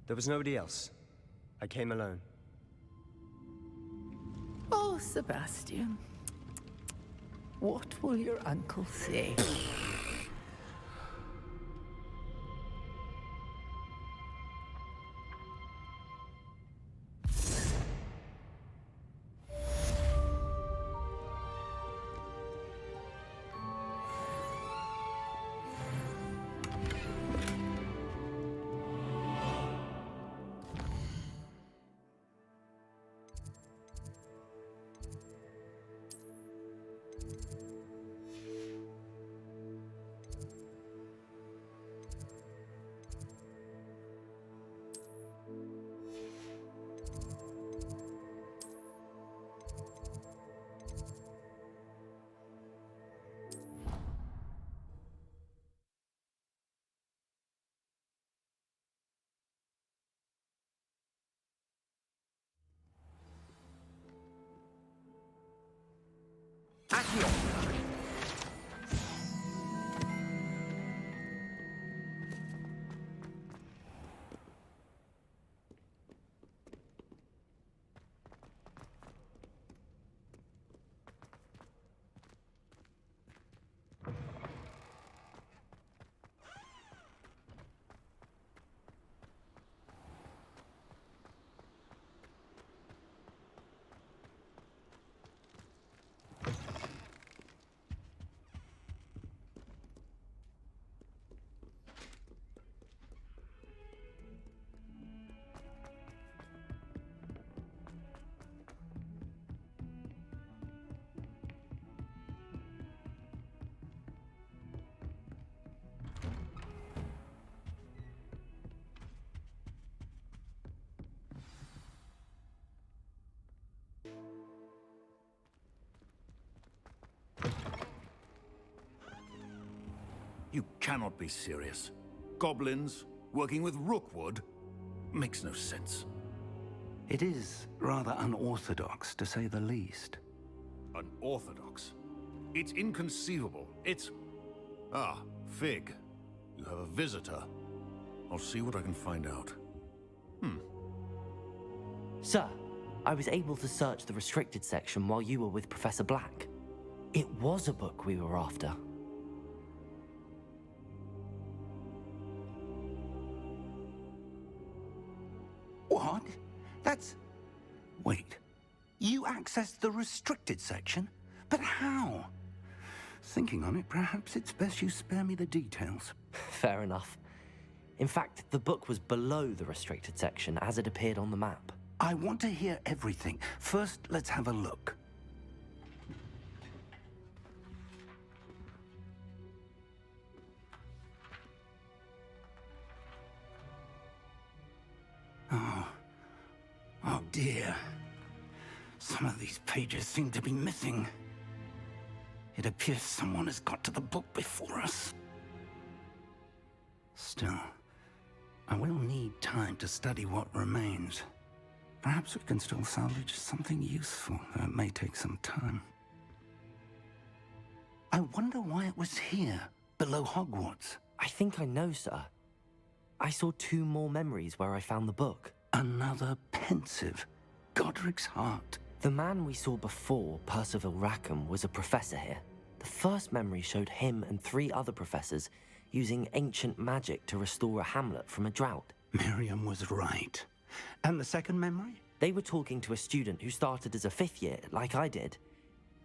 There was nobody else. I came alone. Oh, Sebastian. What will your uncle say? You cannot be serious. Goblins working with Rookwood? Makes no sense. It is rather unorthodox, to say the least. Unorthodox? It's inconceivable. It's... Ah, Fig. You have a visitor. I'll see what I can find out. Sir, I was able to search the restricted section while you were with Professor Black. It was a book we were after. What? That's... Wait. You accessed the restricted section? But how? Thinking on it, perhaps it's best you spare me the details. Fair enough. In fact, the book was below the restricted section as it appeared on the map. I want to hear everything. First, let's have a look. Oh dear. Some of these pages seem to be missing. It appears someone has got to the book before us. Still, I will need time to study what remains. Perhaps we can still salvage something useful, though it may take some time. I wonder why it was here, below Hogwarts. I think I know, sir. I saw 2 more memories where I found the book. Another pensive. Godric's heart. The man we saw before, Percival Rackham, was a professor here. The first memory showed him and 3 other professors using ancient magic to restore a hamlet from a drought. Miriam was right. And the second memory? They were talking to a student who started as a 5th year, like I did.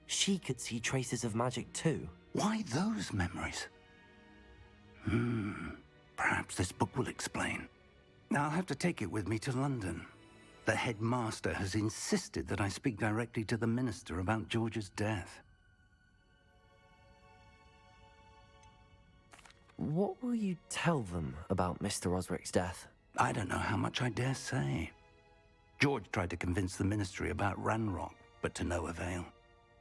She could see traces of magic too. Why those memories? Perhaps this book will explain. I'll have to take it with me to London. The headmaster has insisted that I speak directly to the minister about George's death. What will you tell them about Mr. Osric's death? I don't know how much I dare say. George tried to convince the ministry about Ranrock, but to no avail.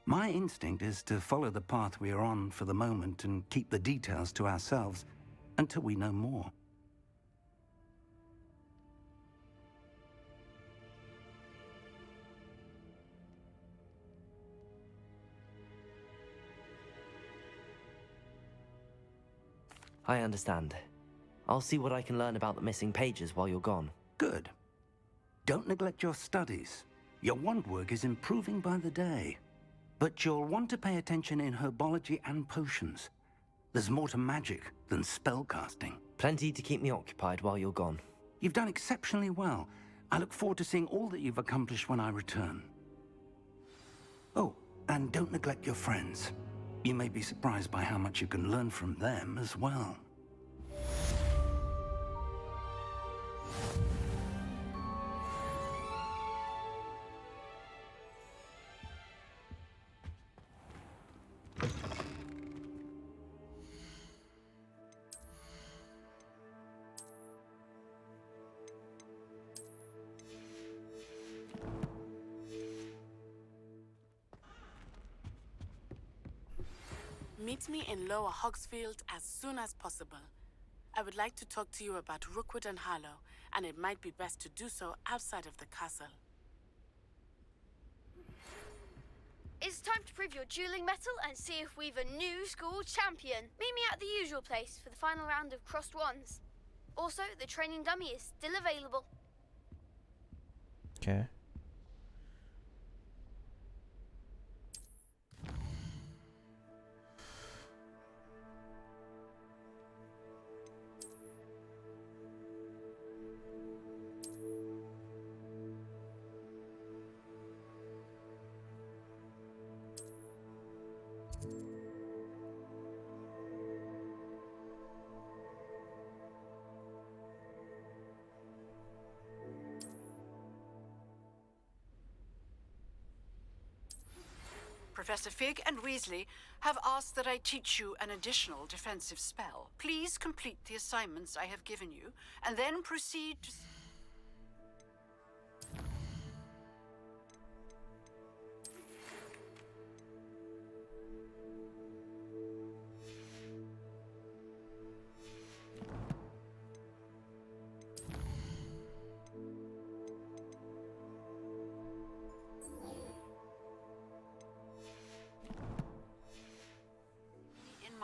My instinct is to follow the path we are on for the moment and keep the details to ourselves until we know more. I understand. I'll see what I can learn about the missing pages while you're gone. Good. Don't neglect your studies. Your wand work is improving by the day. But you'll want to pay attention in herbology and potions. There's more to magic than spellcasting. Plenty to keep me occupied while you're gone. You've done exceptionally well. I look forward to seeing all that you've accomplished when I return. Oh, and don't neglect your friends. You may be surprised by how much you can learn from them as well. Meet me in Lower Hogsfield as soon as possible. I would like to talk to you about Rookwood and Harlow, and it might be best to do so outside of the castle. It's time to prove your dueling mettle and see if we've a new school champion. Meet me at the usual place for the final round of crossed wands. Also, the training dummy is still available. Okay. Professor Fig and Weasley have asked that I teach you an additional defensive spell. Please complete the assignments I have given you, and then proceed to...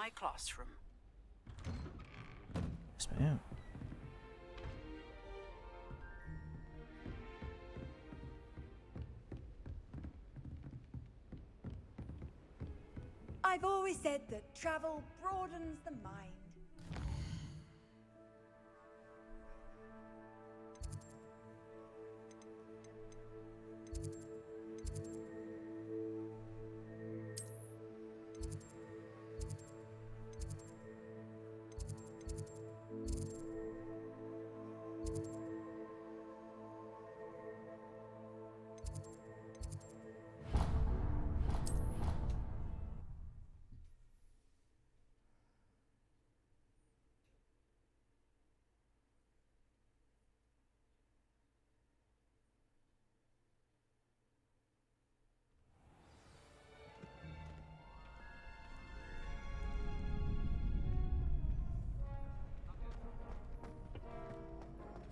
my classroom. Yes, ma'am. I've always said that travel broadens the mind.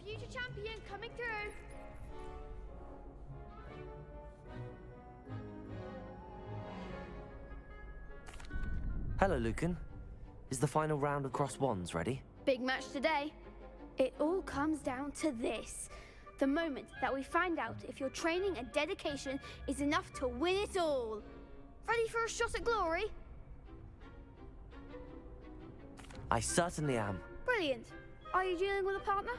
Future champion coming through. Hello, Lucan. Is the final round of crossed wands ready? Big match today. It all comes down to this. The moment that we find out if your training and dedication is enough to win it all. Ready for a shot at glory? I certainly am. Brilliant. Are you dealing with a partner?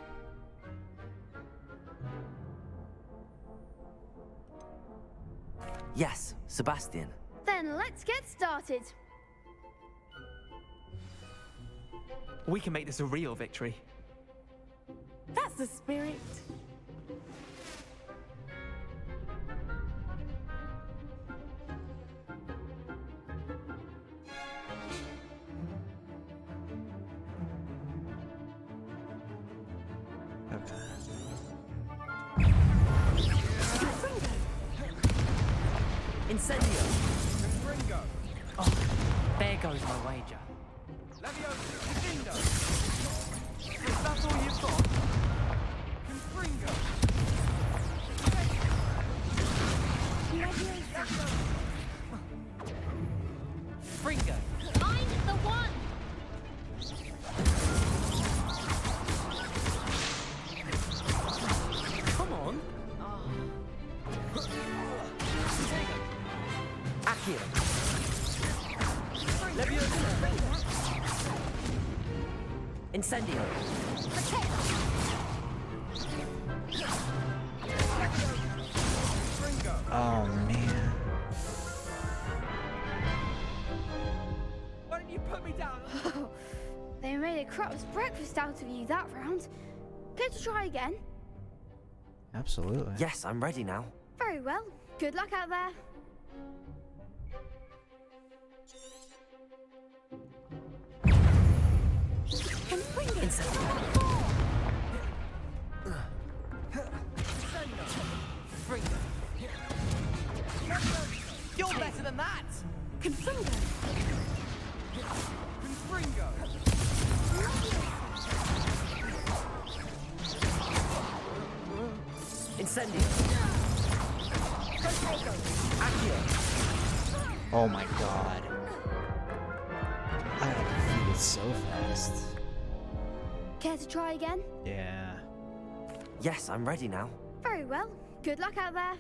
Yes, Sebastian. Then let's get started. We can make this a real victory. That's the spirit. Incendio. Ringo. Oh, there goes my wager. Levioso. Defendo. Is that all you've got? Confringo. Fringo. Find the one. Come on. Accio. Levioso. Incendio. Oh man. Why don't you put me down? They made a crup's breakfast out of you that round. Care to try again? Absolutely. Yes, I'm ready now. Very well. Good luck out there. You're better than that! Confringo! Confringo! Incendio! Accio! Oh my god. I got defeated so fast. Care to try again? Yeah. Yes, I'm ready now. Very well. Good luck out there.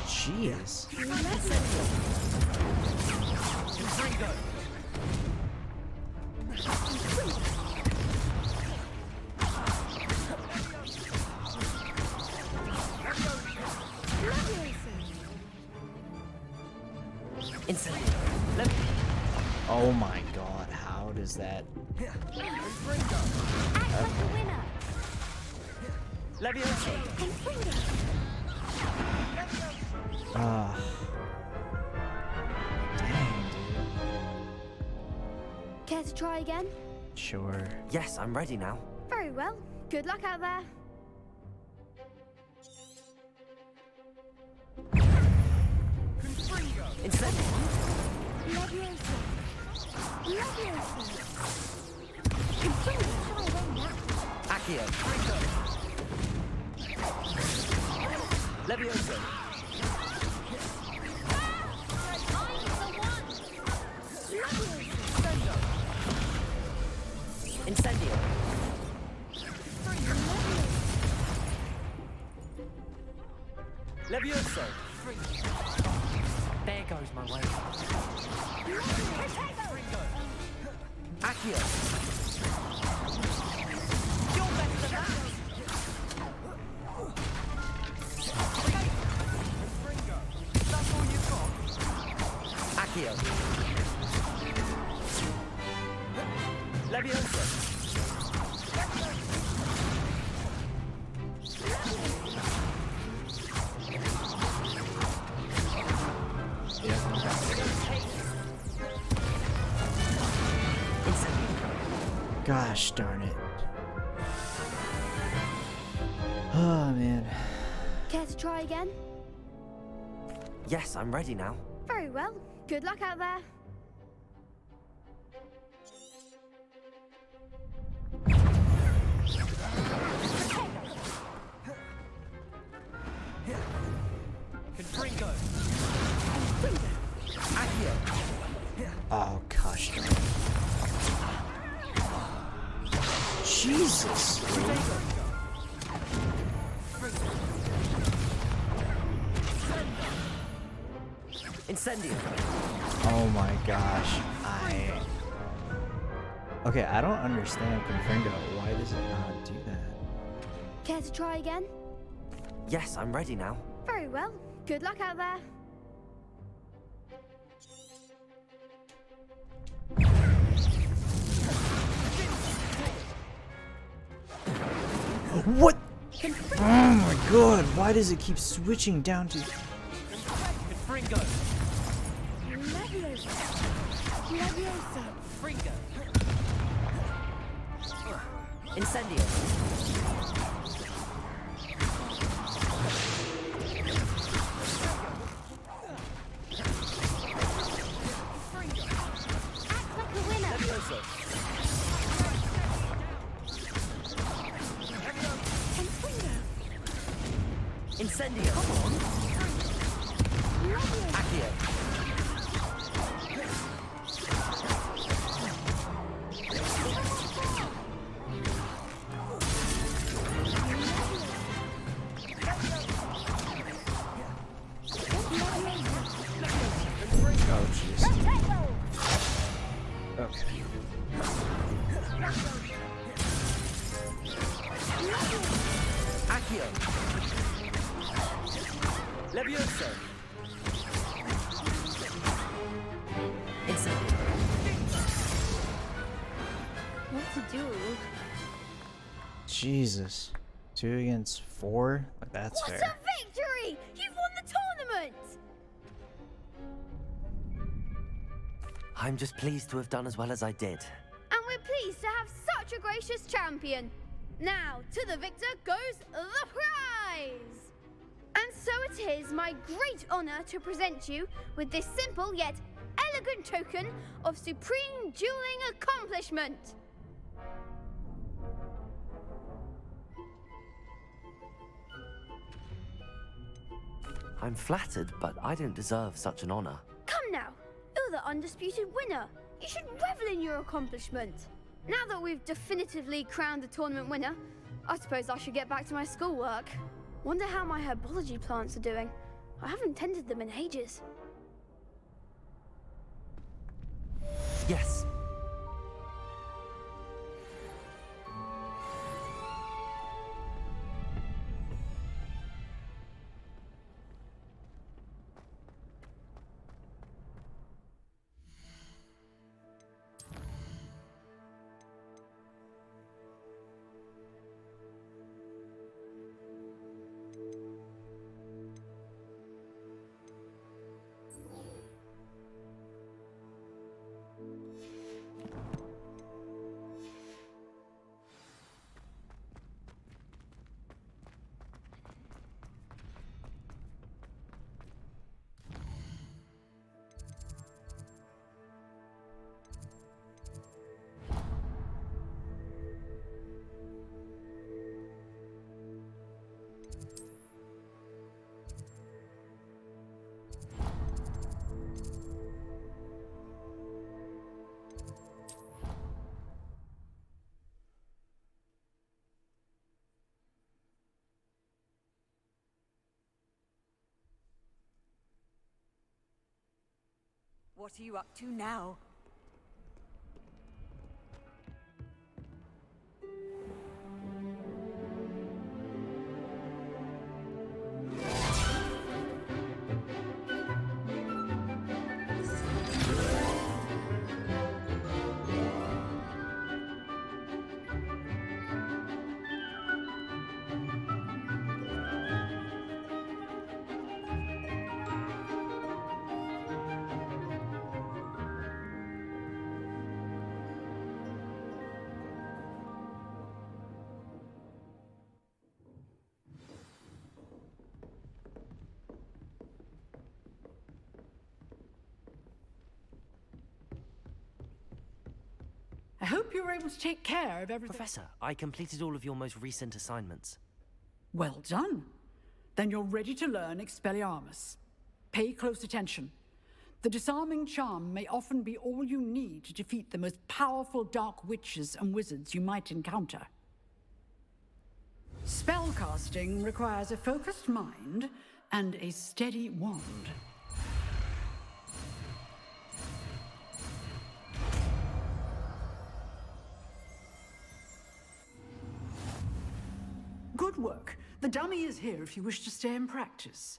Jeez. Confringo! Oh my god, how does that... Act like a winner. Levioso! Ah. Dang, Care to try again? dude. Sure. Yes, I'm ready now. Very well. Good luck out there. Confringo! Levioso. Levioso. Confringo. Try again now. Accio! Levioso. Incendio. Levioso. There goes my way. Accio. You're better than that! That's all you've got? Accio. Levioso. Gosh darn it. Oh man. Care to try again? Yes, I'm ready now. Very well. Good luck out there. Confringo. Accio. Oh gosh darn it. Jesus. Incendio. Oh my gosh. Okay, I don't understand Confringo. Why does it not do that? Care to try again? Yes, I'm ready now. Very well. Good luck out there. What? Oh my god, why does it keep switching down to... Confringo. Levioso. Levioso. Fringo. Incendio. Levioso. Incendio. Accio. Oh jeez. Okay. Accio. Levioso. Incendio. What to do? Jesus. 2 against 4? Like, that's What fair. a victory! You've won the tournament! I'm just pleased to have done as well as I did. And we're pleased to have such a gracious champion. Now, to the victor goes the prize! And so it is my great honor to present you with this simple yet elegant token of supreme dueling accomplishment. I'm flattered, but I don't deserve such an honor. Come now, you're the undisputed winner. You should revel in your accomplishment. Now that we've definitively crowned the tournament winner, I suppose I should get back to my schoolwork. Wonder how my herbology plants are doing. I haven't tended them in ages. Yes. What are you up to now? I hope you were able to take care of everything. Professor, I completed all of your most recent assignments. Well done. Then you're ready to learn Expelliarmus. Pay close attention. The disarming charm may often be all you need to defeat the most powerful dark witches and wizards you might encounter. Spellcasting requires a focused mind and a steady wand. Good work. The dummy is here if you wish to stay and practice.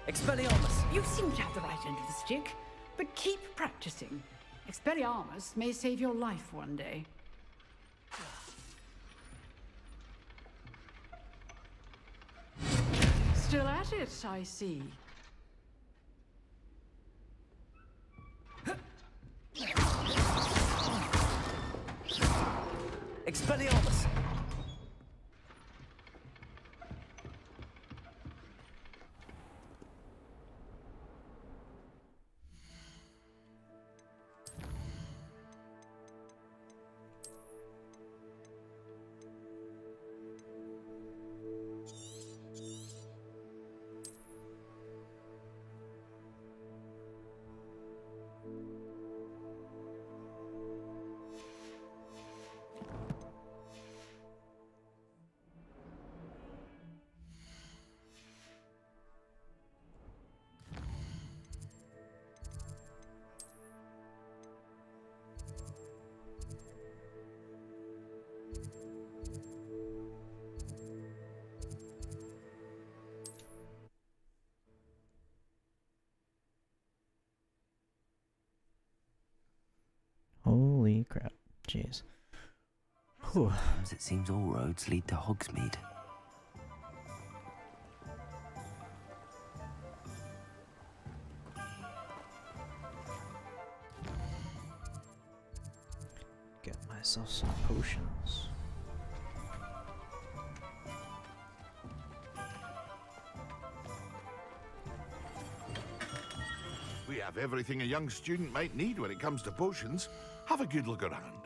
Expelliarmus! You seem to have the right end of the stick, but keep practicing. Expelliarmus may save your life one day. Still at it, I see. Expelliarmus! Holy crap. Jeez. Whew. Sometimes it seems all roads lead to Hogsmeade. Get myself some potions. We have everything a young student might need when it comes to potions. Have a good look around.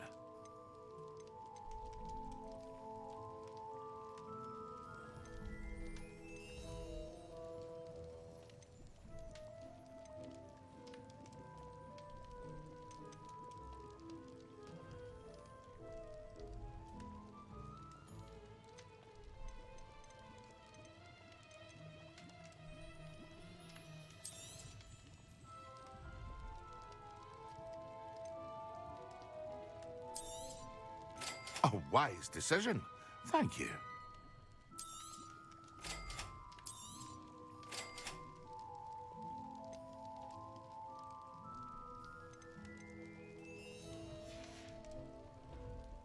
A wise decision. Thank you.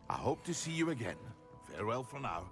I hope to see you again. Farewell for now.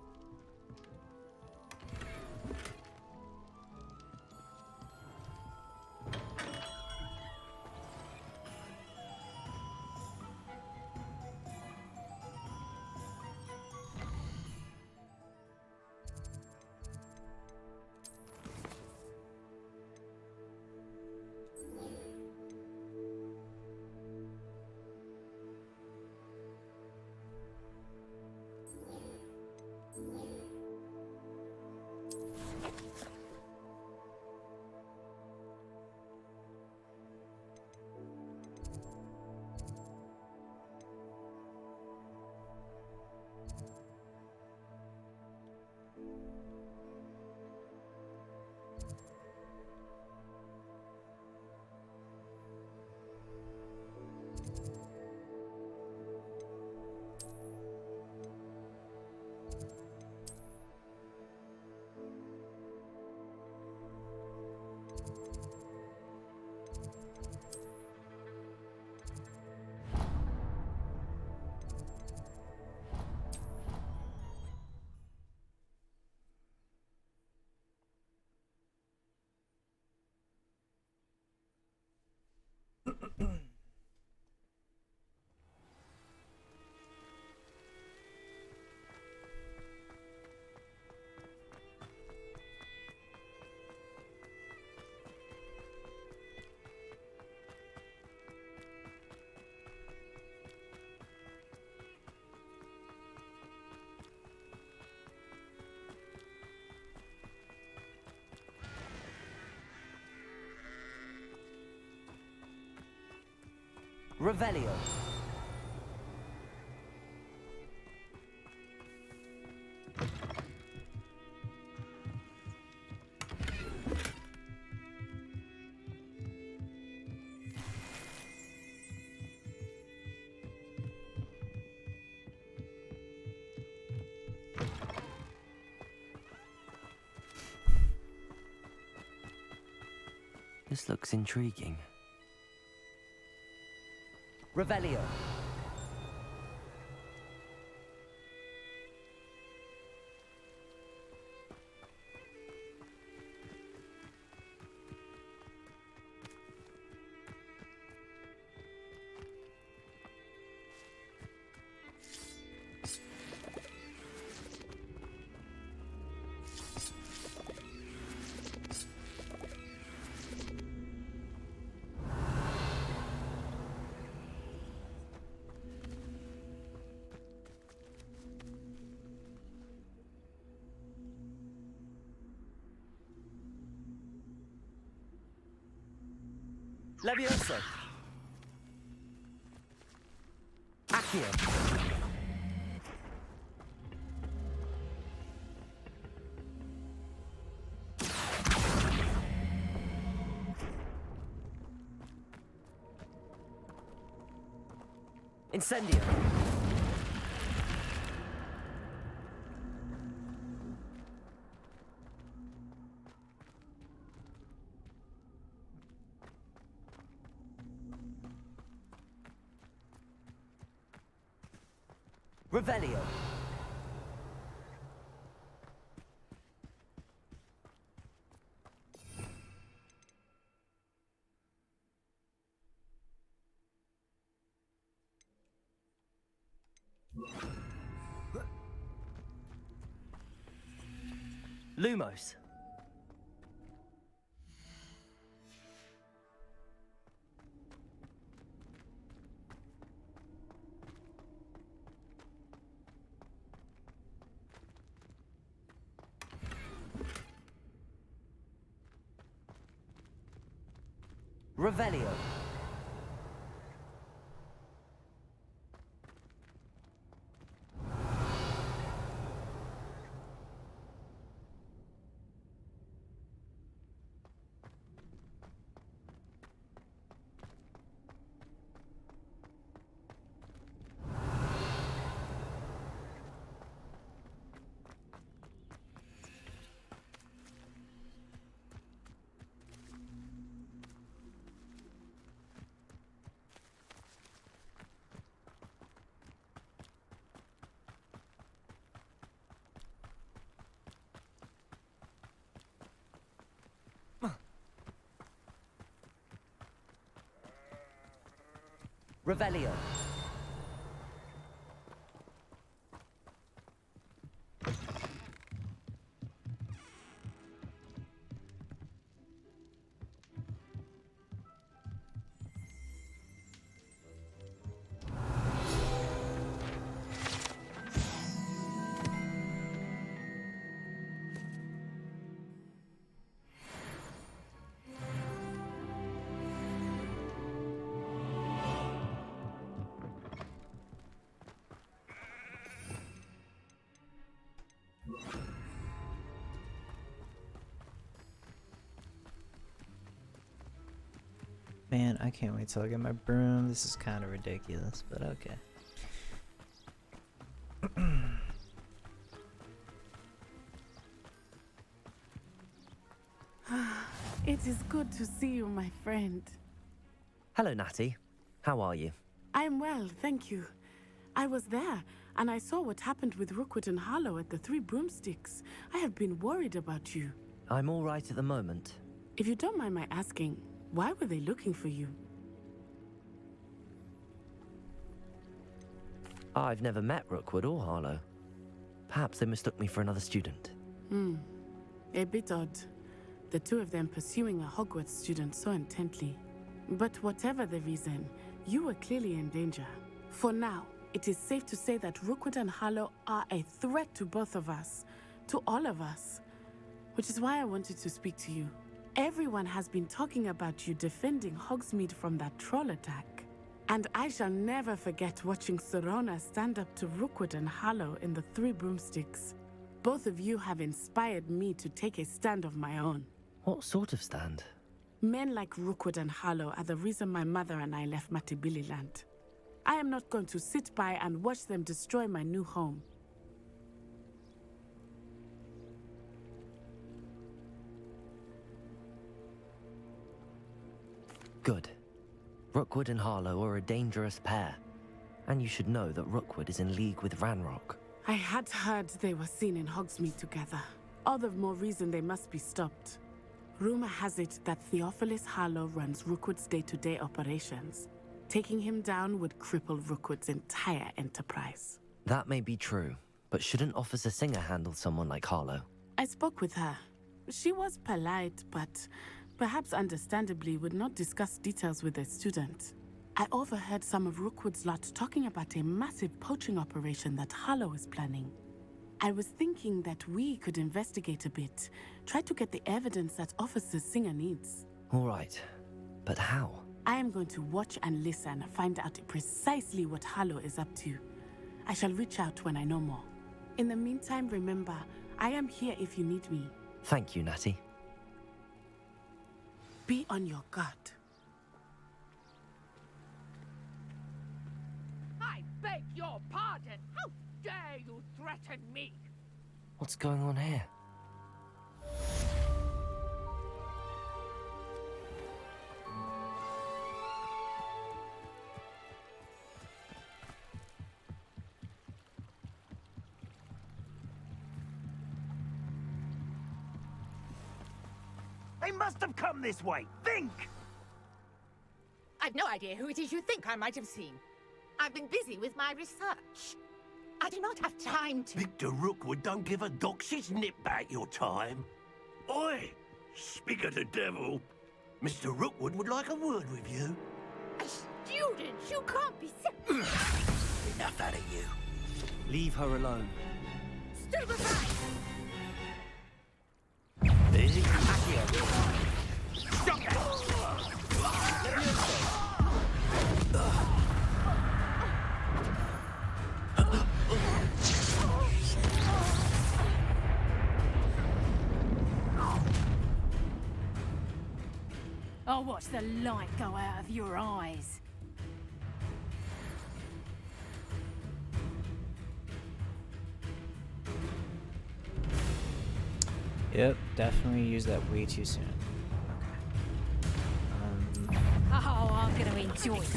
Revelio. This looks intriguing. Revelio. Levioso. Accio. Incendio. Revelio. Lumos. Revelio. Revelio. Man, I can't wait till I get my broom. This is kind of ridiculous, but okay. It is good to see you, my friend. Hello, Natty. How are you? I'm well, thank you. I was there, and I saw what happened with Rookwood and Harlow at the Three Broomsticks. I have been worried about you. I'm all right at the moment. If you don't mind my asking, why were they looking for you? I've never met Rookwood or Harlow. Perhaps they mistook me for another student. A bit odd. The two of them pursuing a Hogwarts student so intently. But whatever the reason, you were clearly in danger. For now, it is safe to say that Rookwood and Harlow are a threat to both of us. To all of us. Which is why I wanted to speak to you. Everyone has been talking about you defending Hogsmeade from that troll attack. And I shall never forget watching Serona stand up to Rookwood and Harlow in the Three Broomsticks. Both of you have inspired me to take a stand of my own. What sort of stand? Men like Rookwood and Harlow are the reason my mother and I left Matibili-land. I am not going to sit by and watch them destroy my new home. Good. Rookwood and Harlow are a dangerous pair. And you should know that Rookwood is in league with Ranrock. I had heard they were seen in Hogsmeade together. All the more reason they must be stopped. Rumor has it that Theophilus Harlow runs Rookwood's day-to-day operations. Taking him down would cripple Rookwood's entire enterprise. That may be true, but shouldn't Officer Singer handle someone like Harlow? I spoke with her. She was polite, but perhaps understandably would not discuss details with a student. I overheard some of Rookwood's lot talking about a massive poaching operation that Harlow is planning. I was thinking that we could investigate a bit, try to get the evidence that Officer Singer needs. All right, but how? I am going to watch and listen, find out precisely what Harlow is up to. I shall reach out when I know more. In the meantime, remember, I am here if you need me. Thank you, Natty. Be on your guard. I beg your pardon. How dare you threaten me? What's going on here? They must have come this way. Think! I've no idea who it is you think I might have seen. I've been busy with my research. I do not have time to... Victor Rookwood don't give a doxy's nip back your time. Oi! Speak of the devil. Mr. Rookwood would like a word with you. A student? You can't be sick. Enough out of you. Leave her alone. Still beside! Easy. Stop that! I'll watch the light go out of your eyes. Yep, definitely used that way too soon. Oh, I'm gonna enjoy it.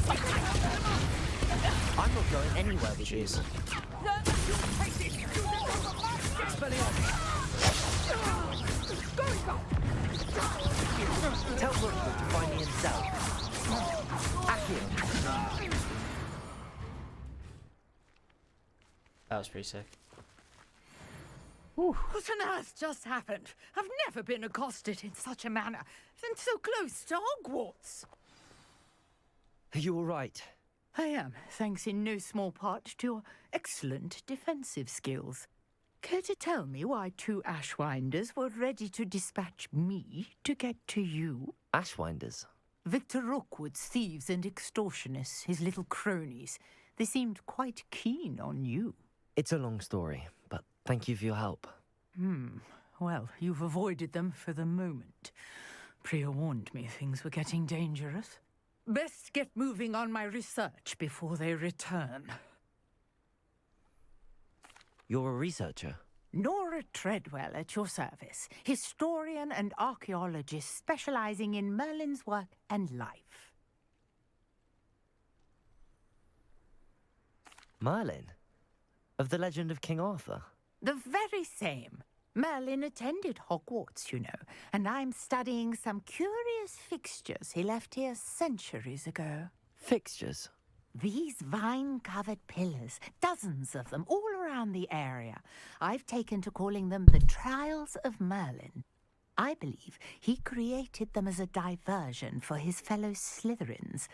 I'm not going anywhere with you. Tell Rookwood to find me himself. Accio. That was pretty sick. What on earth just happened? I've never been accosted in such a manner, and so close to Hogwarts. Are you all right? I am, thanks in no small part to your excellent defensive skills. Care to tell me why two Ashwinders were ready to dispatch me to get to you? Ashwinders? Victor Rookwood's thieves and extortionists, his little cronies. They seemed quite keen on you. It's a long story, but thank you for your help. Well, you've avoided them for the moment. Priya warned me things were getting dangerous. Best get moving on my research before they return. You're a researcher? Nora Treadwell at your service, historian and archaeologist specializing in Merlin's work and life. Merlin? Of the legend of King Arthur? The very same. Merlin attended Hogwarts, you know, and I'm studying some curious fixtures he left here centuries ago. Fixtures? These vine-covered pillars, dozens of them, all around the area. I've taken to calling them the Trials of Merlin. I believe he created them as a diversion for his fellow Slytherins.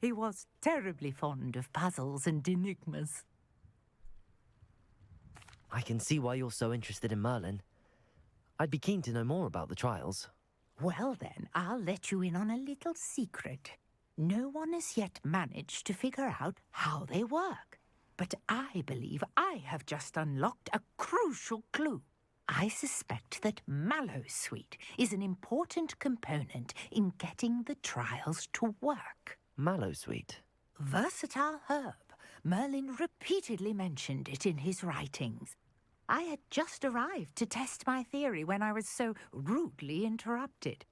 He was terribly fond of puzzles and enigmas. I can see why you're so interested in Merlin. I'd be keen to know more about the trials. Well then, I'll let you in on a little secret. No one has yet managed to figure out how they work. But I believe I have just unlocked a crucial clue. I suspect that mallowsweet is an important component in getting the trials to work. Mallowsweet? Versatile herb. Merlin repeatedly mentioned it in his writings. I had just arrived to test my theory when I was so rudely interrupted.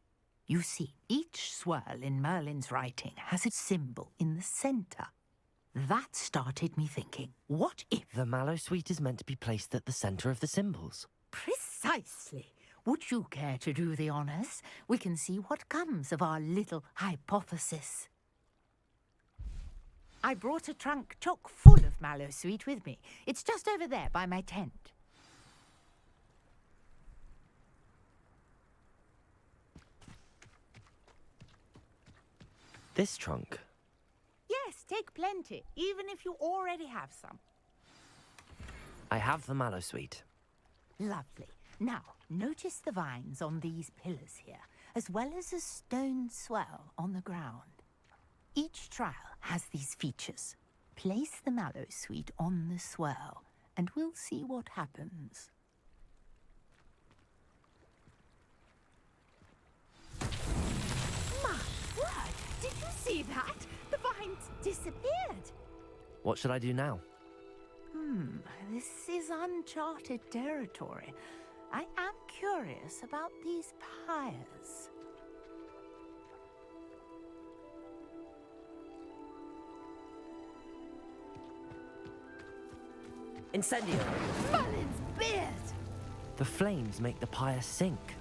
You see, each swirl in Merlin's writing has a symbol in the center. That started me thinking, what if... The mallowsweet is meant to be placed at the center of the symbols. Precisely. Would you care to do the honors? We can see what comes of our little hypothesis. I brought a trunk chock full of mallowsweet with me. It's just over there by my tent. This trunk? Yes, take plenty, even if you already have some. I have the mallowsweet. Lovely. Now, notice the vines on these pillars here, as well as a stone swell on the ground. Each trial has these features. Place the mallowsweet on the swell, and we'll see what happens. My word! Did you see that? The vines disappeared. What should I do now? This is uncharted territory. I am curious about these pyres. Incendio! Merlin's beard! The flames make the pyre sink.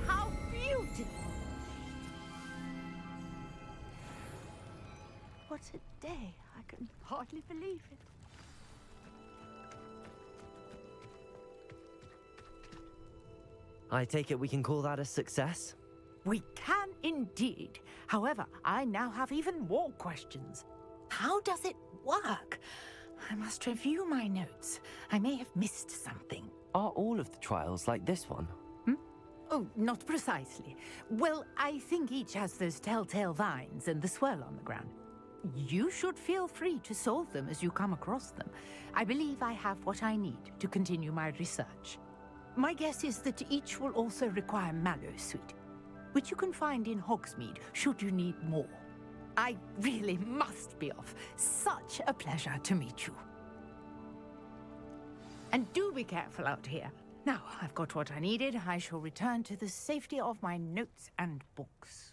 How beautiful! What a day. I can hardly believe it. I take it we can call that a success? We can indeed. However, I now have even more questions. How does it work? I must review my notes. I may have missed something. Are all of the trials like this one? Oh, not precisely. Well, I think each has those telltale vines and the swirl on the ground. You should feel free to solve them as you come across them. I believe I have what I need to continue my research. My guess is that each will also require mallowsweet, which you can find in Hogsmeade should you need more. I really must be off. Such a pleasure to meet you. And do be careful out here. Now, I've got what I needed. I shall return to the safety of my notes and books.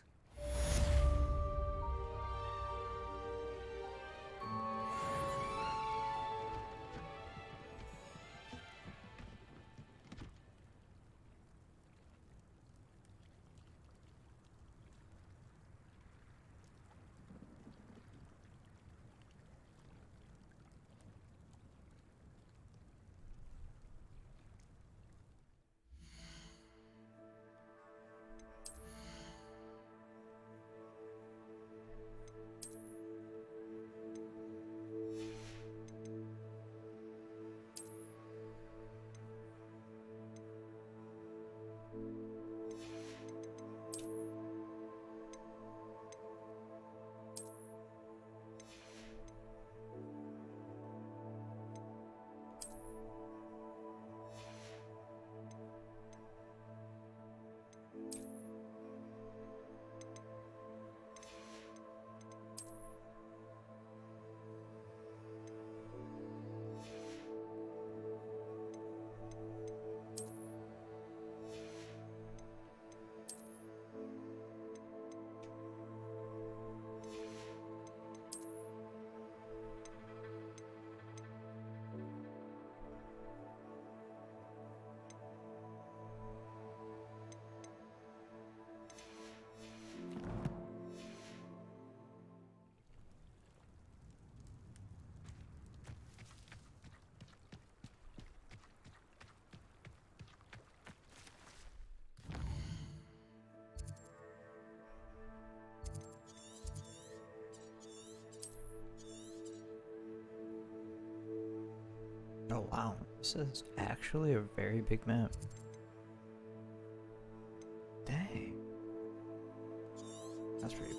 Oh wow, this is actually a very big map. Dang. That's pretty cool.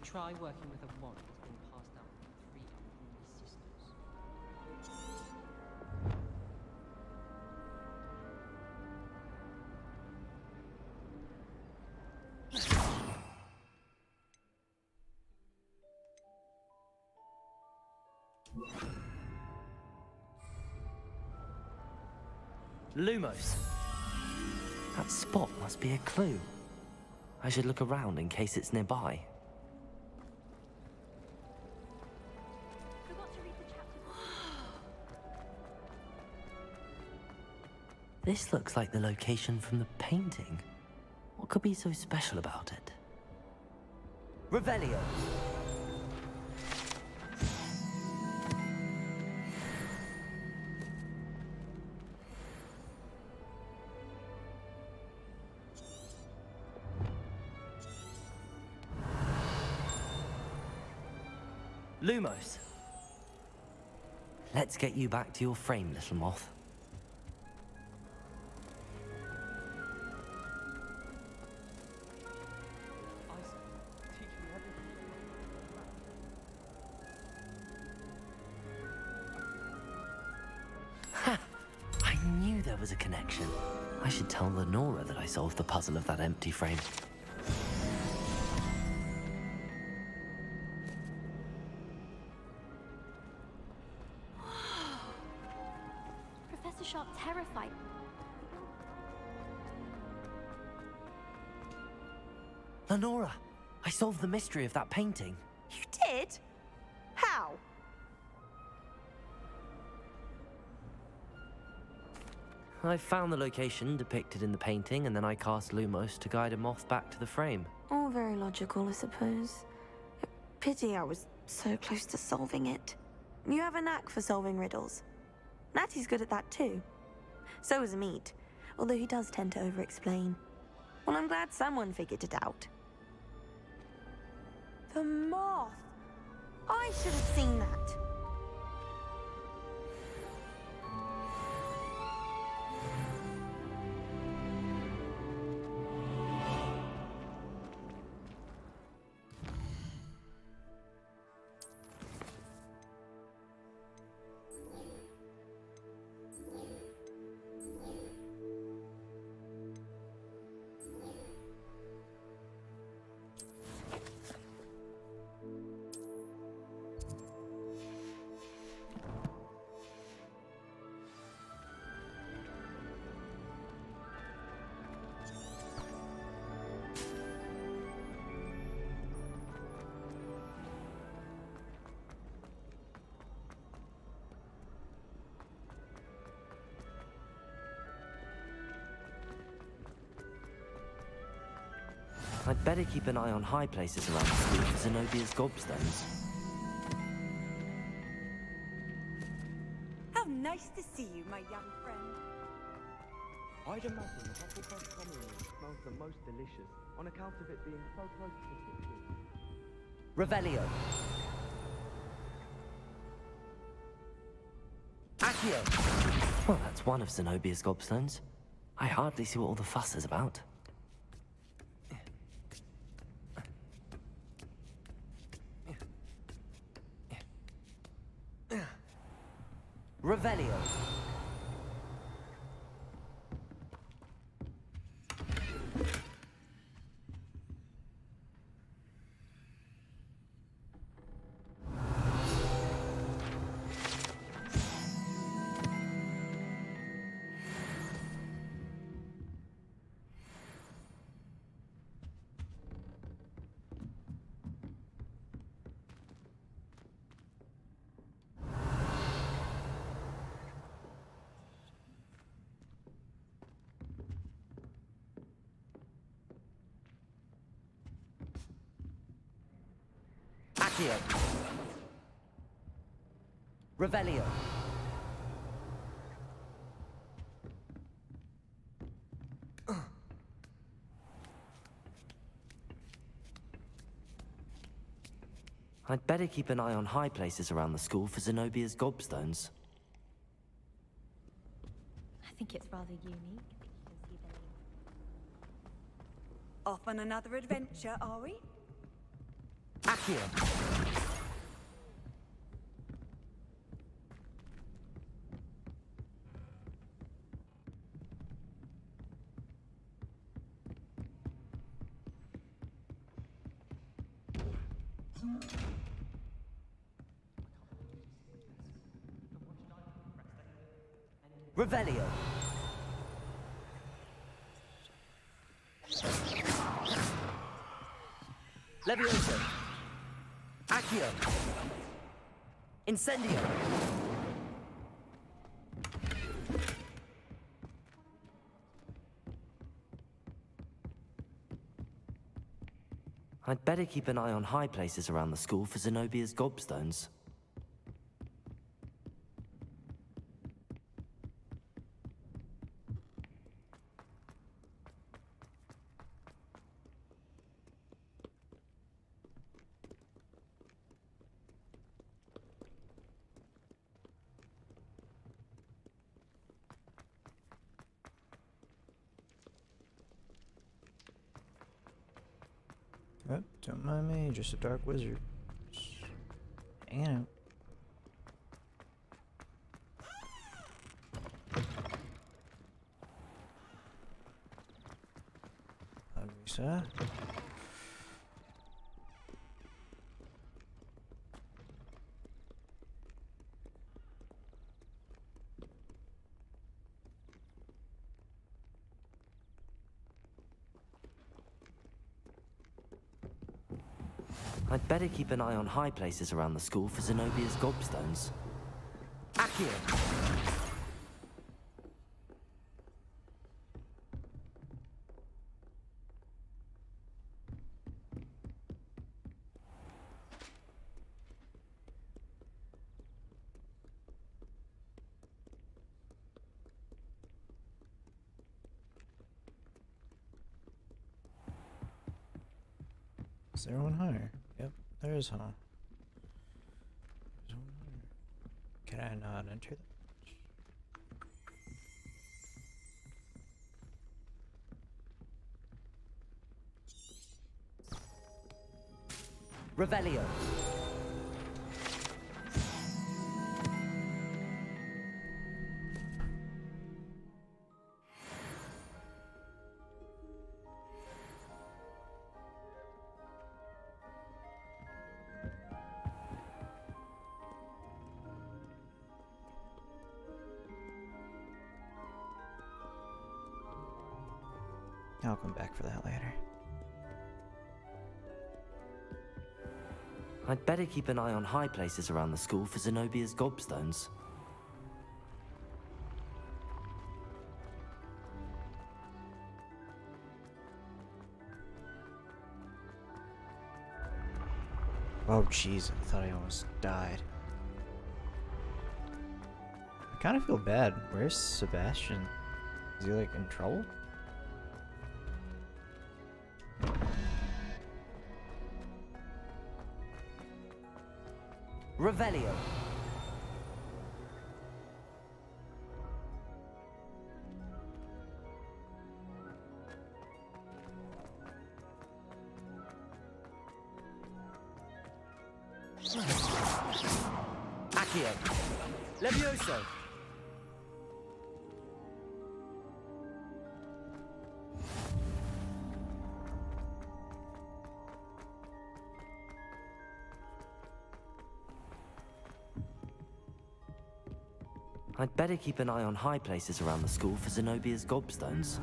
Try working with a wand that's been passed down from 3 unruly sisters. Lumos! That spot must be a clue. I should look around in case it's nearby. This looks like the location from the painting. What could be so special about it? Revelio! Lumos! Let's get you back to your frame, little moth. Ha! I knew there was a connection. I should tell Lenora that I solved the puzzle of that empty frame. Professor Sharp terrified. Lenora! I solved the mystery of that painting. You did? How? I found the location depicted in the painting, and then I cast Lumos to guide a moth back to the frame. All very logical, I suppose. Pity I was so close to solving it. You have a knack for solving riddles. Natty's good at that too. So is Meat, although he does tend to over-explain. Well, I'm glad someone figured it out. The moth! I should have seen that. I'd better keep an eye on high places around the school for Zenobia's gobstones. How nice to see you, my young friend. I'd imagine the Hufflepuff common room smells the most delicious on account of it being so close to the kitchen. Revelio! Accio! Well, that's one of Zenobia's gobstones. I hardly see what all the fuss is about. Revelio. Accio. Revelio. I'd better keep an eye on high places around the school for Zenobia's gobstones. I think it's rather unique that you can see the name. Off on another adventure, are we? Accio. Revelio. Levioso. Accio. Incendio. I'd better keep an eye on high places around the school for Zenobia's gobstones. Oh, don't mind me, just a dark wizard. Just hanging out. Lisa. I'd better keep an eye on high places around the school for Zenobia's gobstones. Accio. Is there one higher? Yep, there is, huh? There's one higher. Can I not enter that? Revelio. I'll come back for that later. I'd better keep an eye on high places around the school for Zenobia's gobstones. Oh jeez, I thought I almost died. I kind of feel bad. Where's Sebastian? Is he like in trouble? Revelio. Accio. Levioso. I'd better keep an eye on high places around the school for Zenobia's gobstones.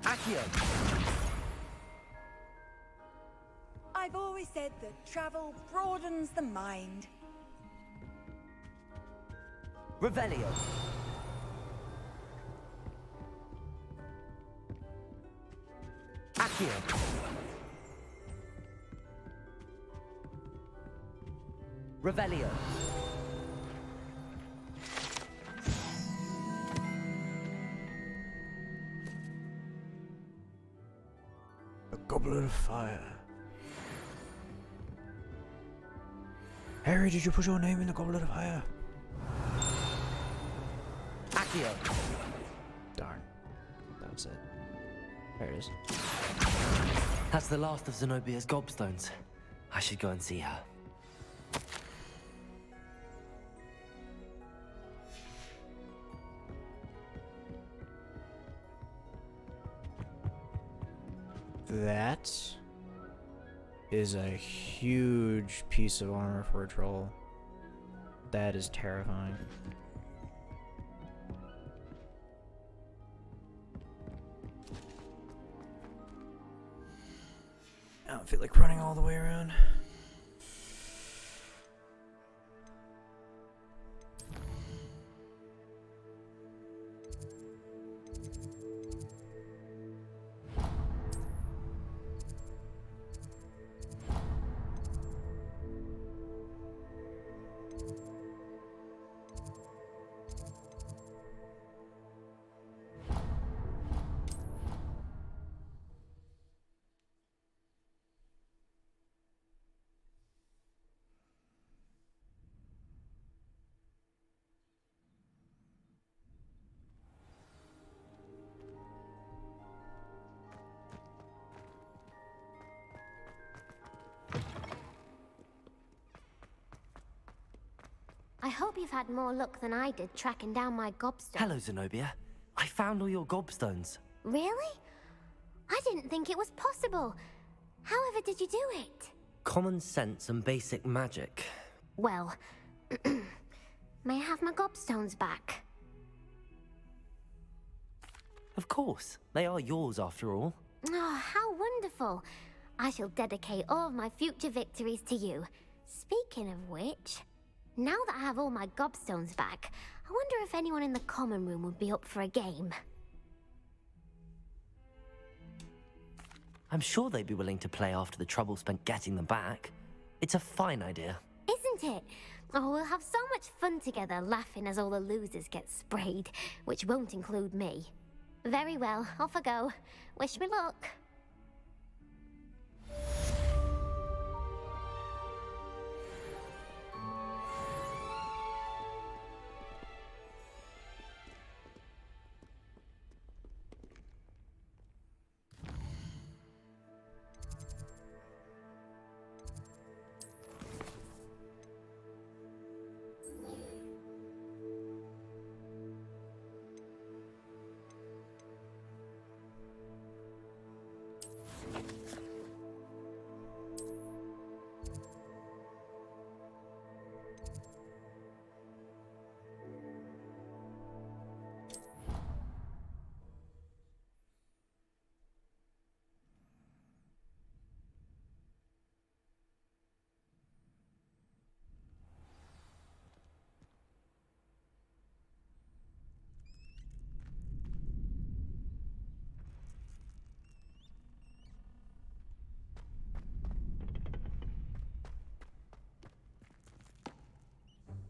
Accio. I've always said that travel broadens the mind. Revelio. Accio. Revelio. A goblet of fire. Harry, did you put your name in the goblet of fire? Accio. Darn. That was it. There it is. That's the last of Zenobia's gobstones. I should go and see her. That is a huge piece of armor for a troll. That is terrifying. I don't feel like running all the way around. I hope you've had more luck than I did tracking down my gobstone. Hello, Zenobia. I found all your gobstones. Really? I didn't think it was possible. However did you do it? Common sense and basic magic. Well, may I have my gobstones back? Of course. They are yours after all. Oh, how wonderful. I shall dedicate all of my future victories to you. Speaking of which, now that I have all my gobstones back, I wonder if anyone in the common room would be up for a game. I'm sure they'd be willing to play after the trouble spent getting them back. It's a fine idea. Isn't it? Oh, we'll have so much fun together, laughing as all the losers get sprayed, which won't include me. Very well, off I go. Wish me luck.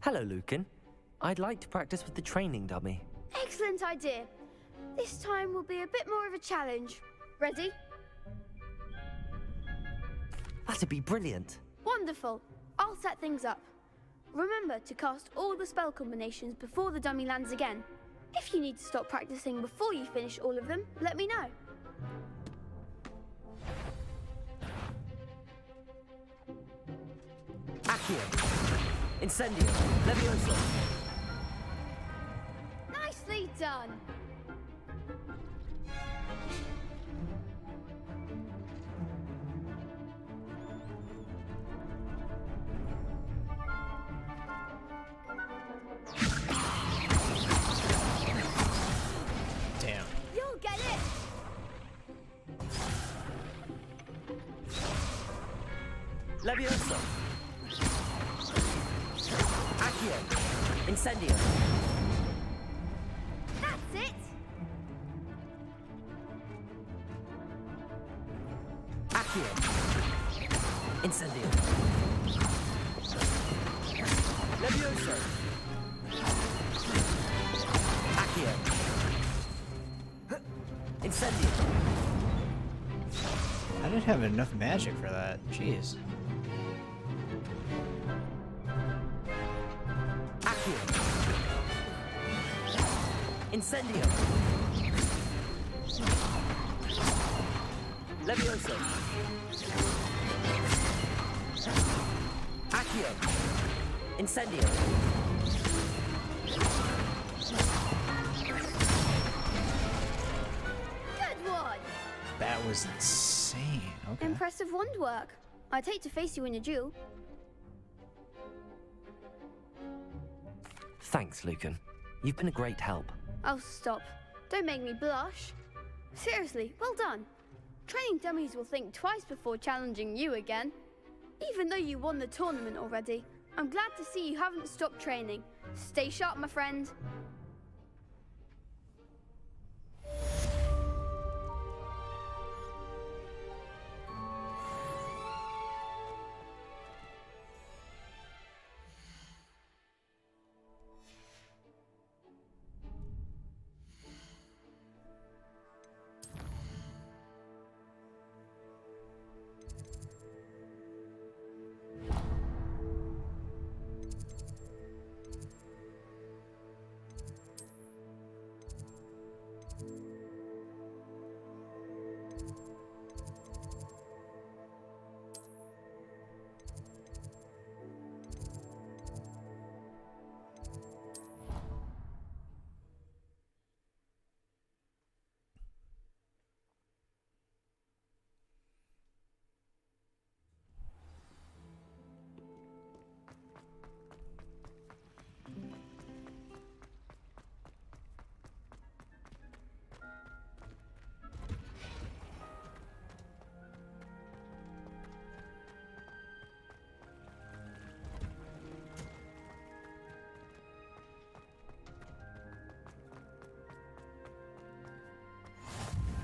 Hello, Lucan. I'd like to practice with the training dummy. Excellent idea. This time will be a bit more of a challenge. Ready? That'd be brilliant. Wonderful. I'll set things up. Remember to cast all the spell combinations before the dummy lands again. If you need to stop practicing before you finish all of them, let me know. Accio. Incendio. Levioso. Nicely done. Damn. You'll get it. Levioso. Accio. Incendio. That's it. Accio. Incendio. Levioso. Accio. Incendio. I didn't have enough magic for that. Jeez. Accio. Incendio. Levioso. Accio. Incendio. Good one. That was insane. Okay. Impressive wand work. I'd hate to face you in a duel. Thanks, Lucan. You've been a great help. Oh, stop. Don't make me blush. Seriously, well done. Training dummies will think twice before challenging you again. Even though you won the tournament already, I'm glad to see you haven't stopped training. Stay sharp, my friend.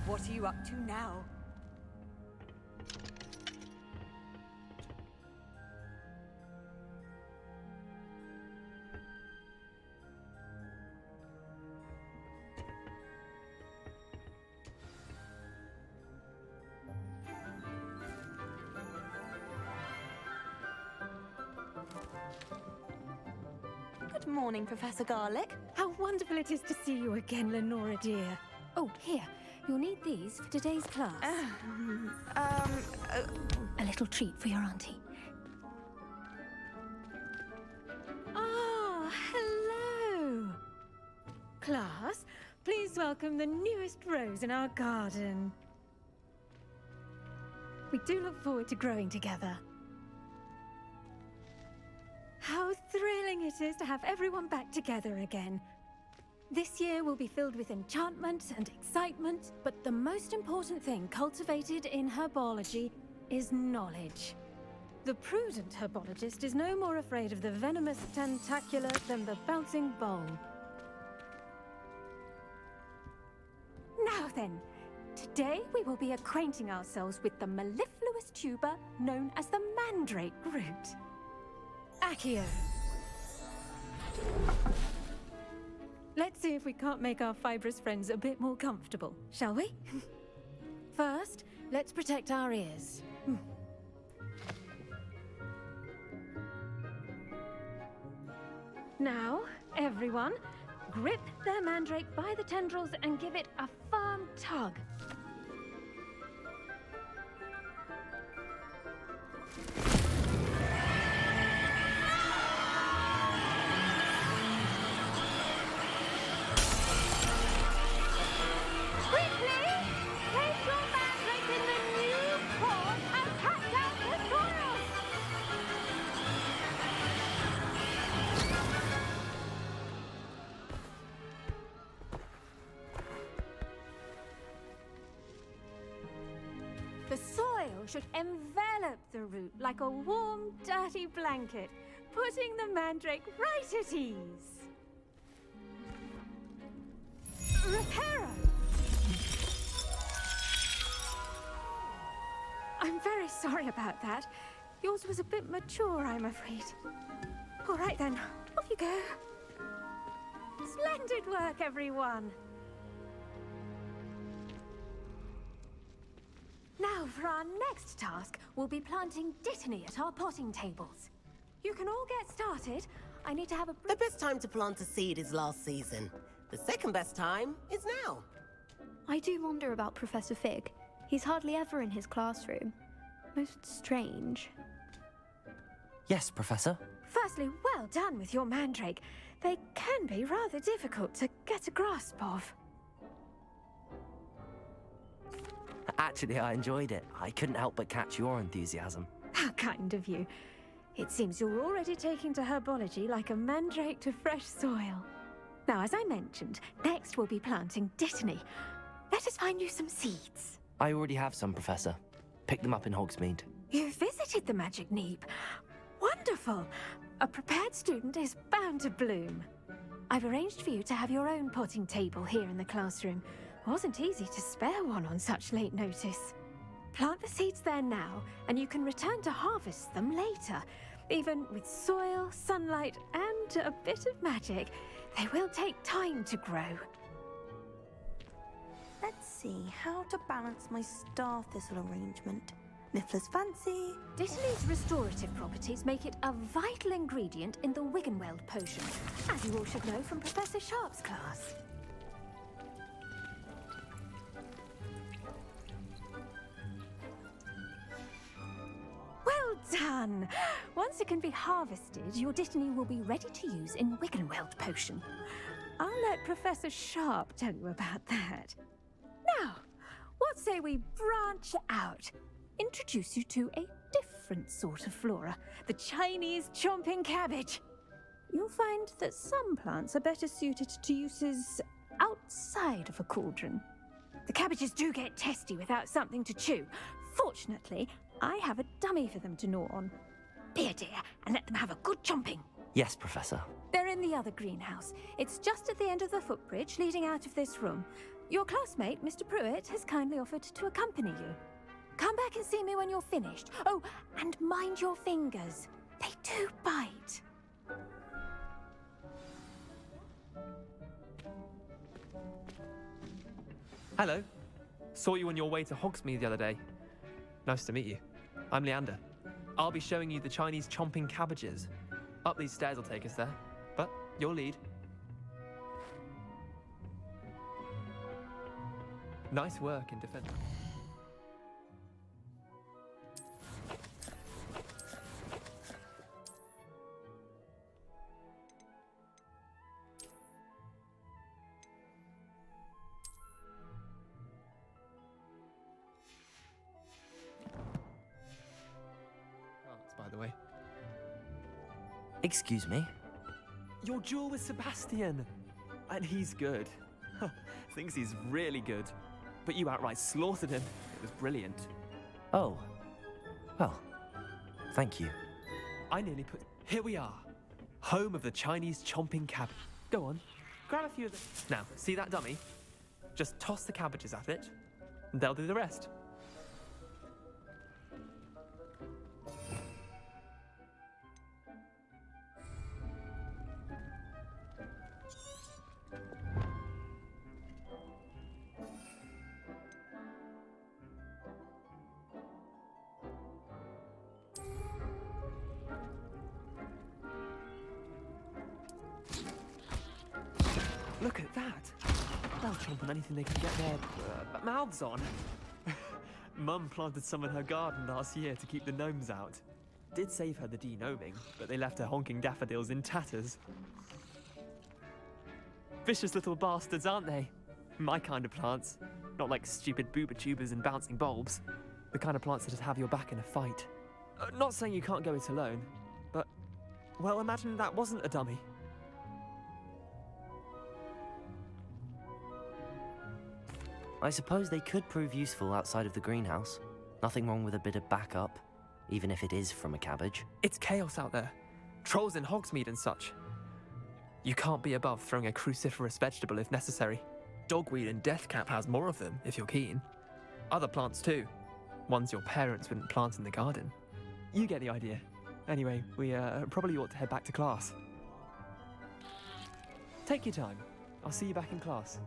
What are you up to now? Good morning, Professor Garlic. How wonderful it is to see you again, Lenora dear. Oh, here. You'll need these for today's class. A little treat for your auntie. Ah, hello. Class, please welcome the newest rose in our garden. We do look forward to growing together. How thrilling it is to have everyone back together again. This year will be filled with enchantment and excitement, but the most important thing cultivated in herbology is knowledge. The prudent herbologist is no more afraid of the venomous tentacular than the bouncing bowl. Now then, today we will be acquainting ourselves with the mellifluous tuber known as the mandrake root. Accio. Let's see if we can't make our fibrous friends a bit more comfortable, shall we? First, let's protect our ears. Now, everyone, grip their mandrake by the tendrils and give it a firm tug. should envelop the root like a warm, dirty blanket, putting the mandrake right at ease. Reparo! I'm very sorry about that. Yours was a bit mature, I'm afraid. All right then, off you go. Splendid work, everyone. Now, for our next task, we'll be planting dittany at our potting tables. You can all get started. I need to have a... The best time to plant a seed is last season. The second best time is now. I do wonder about Professor Fig. He's hardly ever in his classroom. Most strange. Yes, Professor. Firstly, well done with your mandrake. They can be rather difficult to get a grasp of. Actually, I enjoyed it. I couldn't help but catch your enthusiasm. How kind of you. It seems you're already taking to herbology like a mandrake to fresh soil. Now, as I mentioned, next we'll be planting dittany. Let us find you some seeds. I already have some, Professor. Picked them up in Hogsmeade. You visited the Magic Neep. Wonderful! A prepared student is bound to bloom. I've arranged for you to have your own potting table here in the classroom. Wasn't easy to spare one on such late notice. Plant the seeds there now, and you can return to harvest them later. Even with soil, sunlight, and a bit of magic, they will take time to grow. Let's see how to balance my star thistle arrangement. Niffler's fancy. Dittany's restorative properties make it a vital ingredient in the Wiggenweld potion, as you all should know from Professor Sharp's class. Well done! Once it can be harvested, your dittany will be ready to use in Wiggenweld potion. I'll let Professor Sharp tell you about that. Now, what say we branch out? Introduce you to a different sort of flora, the Chinese chomping cabbage. You'll find that some plants are better suited to uses outside of a cauldron. The cabbages do get testy without something to chew. Fortunately, I have a dummy for them to gnaw on. Be a dear and let them have a good chomping. Yes, Professor. They're in the other greenhouse. It's just at the end of the footbridge leading out of this room. Your classmate, Mr. Pruitt, has kindly offered to accompany you. Come back and see me when you're finished. Oh, and mind your fingers. They do bite. Hello. Saw you on your way to Hogsmeade the other day. Nice to meet you. I'm Leander. I'll be showing you the Chinese chomping cabbages. Up these stairs will take us there, but your lead. Nice work in defense. By the way. Excuse me? Your duel with Sebastian! And he's good. Thinks he's really good. But you outright slaughtered him. It was brilliant. Oh. Well, thank you. I nearly put... Here we are. Home of the Chinese chomping cabbage. Go on. Grab a few of them. Now, see that dummy? Just toss the cabbages at it, and they'll do the rest. Look at that! They'll chomp on anything they can get their mouths on. Mum planted some in her garden last year to keep the gnomes out. Did save her the de-gnoming, but they left her honking daffodils in tatters. Vicious little bastards, aren't they? My kind of plants. Not like stupid booba tubers and bouncing bulbs. The kind of plants that just have your back in a fight. Not saying you can't go it alone, but... Well, imagine that wasn't a dummy. I suppose they could prove useful outside of the greenhouse. Nothing wrong with a bit of backup, even if it is from a cabbage. It's chaos out there. Trolls in Hogsmeade and such. You can't be above throwing a cruciferous vegetable if necessary. Dogweed and deathcap has more of them, if you're keen. Other plants too. Ones your parents wouldn't plant in the garden. You get the idea. Anyway, we probably ought to head back to class. Take your time. I'll see you back in class.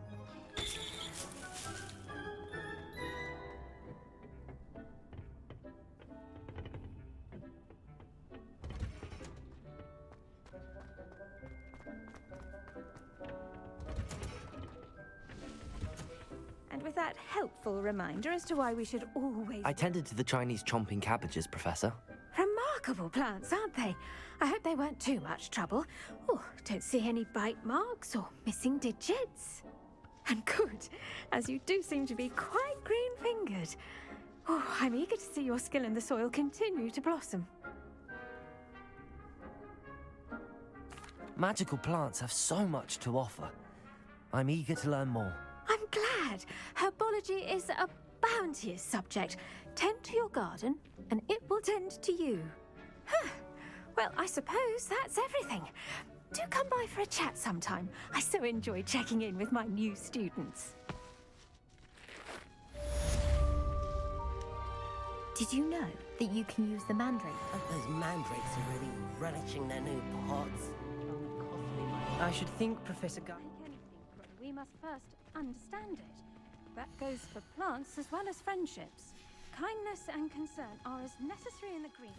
And with that helpful reminder as to why we should always... I tended to the Chinese chomping cabbages, Professor. Remarkable plants, aren't they? I hope they weren't too much trouble. Oh, don't see any bite marks or missing digits. And good, as you do seem to be quite green-fingered. Oh, I'm eager to see your skill in the soil continue to blossom. Magical plants have so much to offer. I'm eager to learn more. I'm glad. Herbology is a bounteous subject. Tend to your garden, and it will tend to you. Huh. Well, I suppose that's everything. Do come by for a chat sometime. I so enjoy checking in with my new students. Did you know that you can use the mandrake? Those mandrakes are really relishing their new pots. I should think, Professor Guy. We must first understand it. That goes for plants as well as friendships. Kindness and concern are as necessary in the green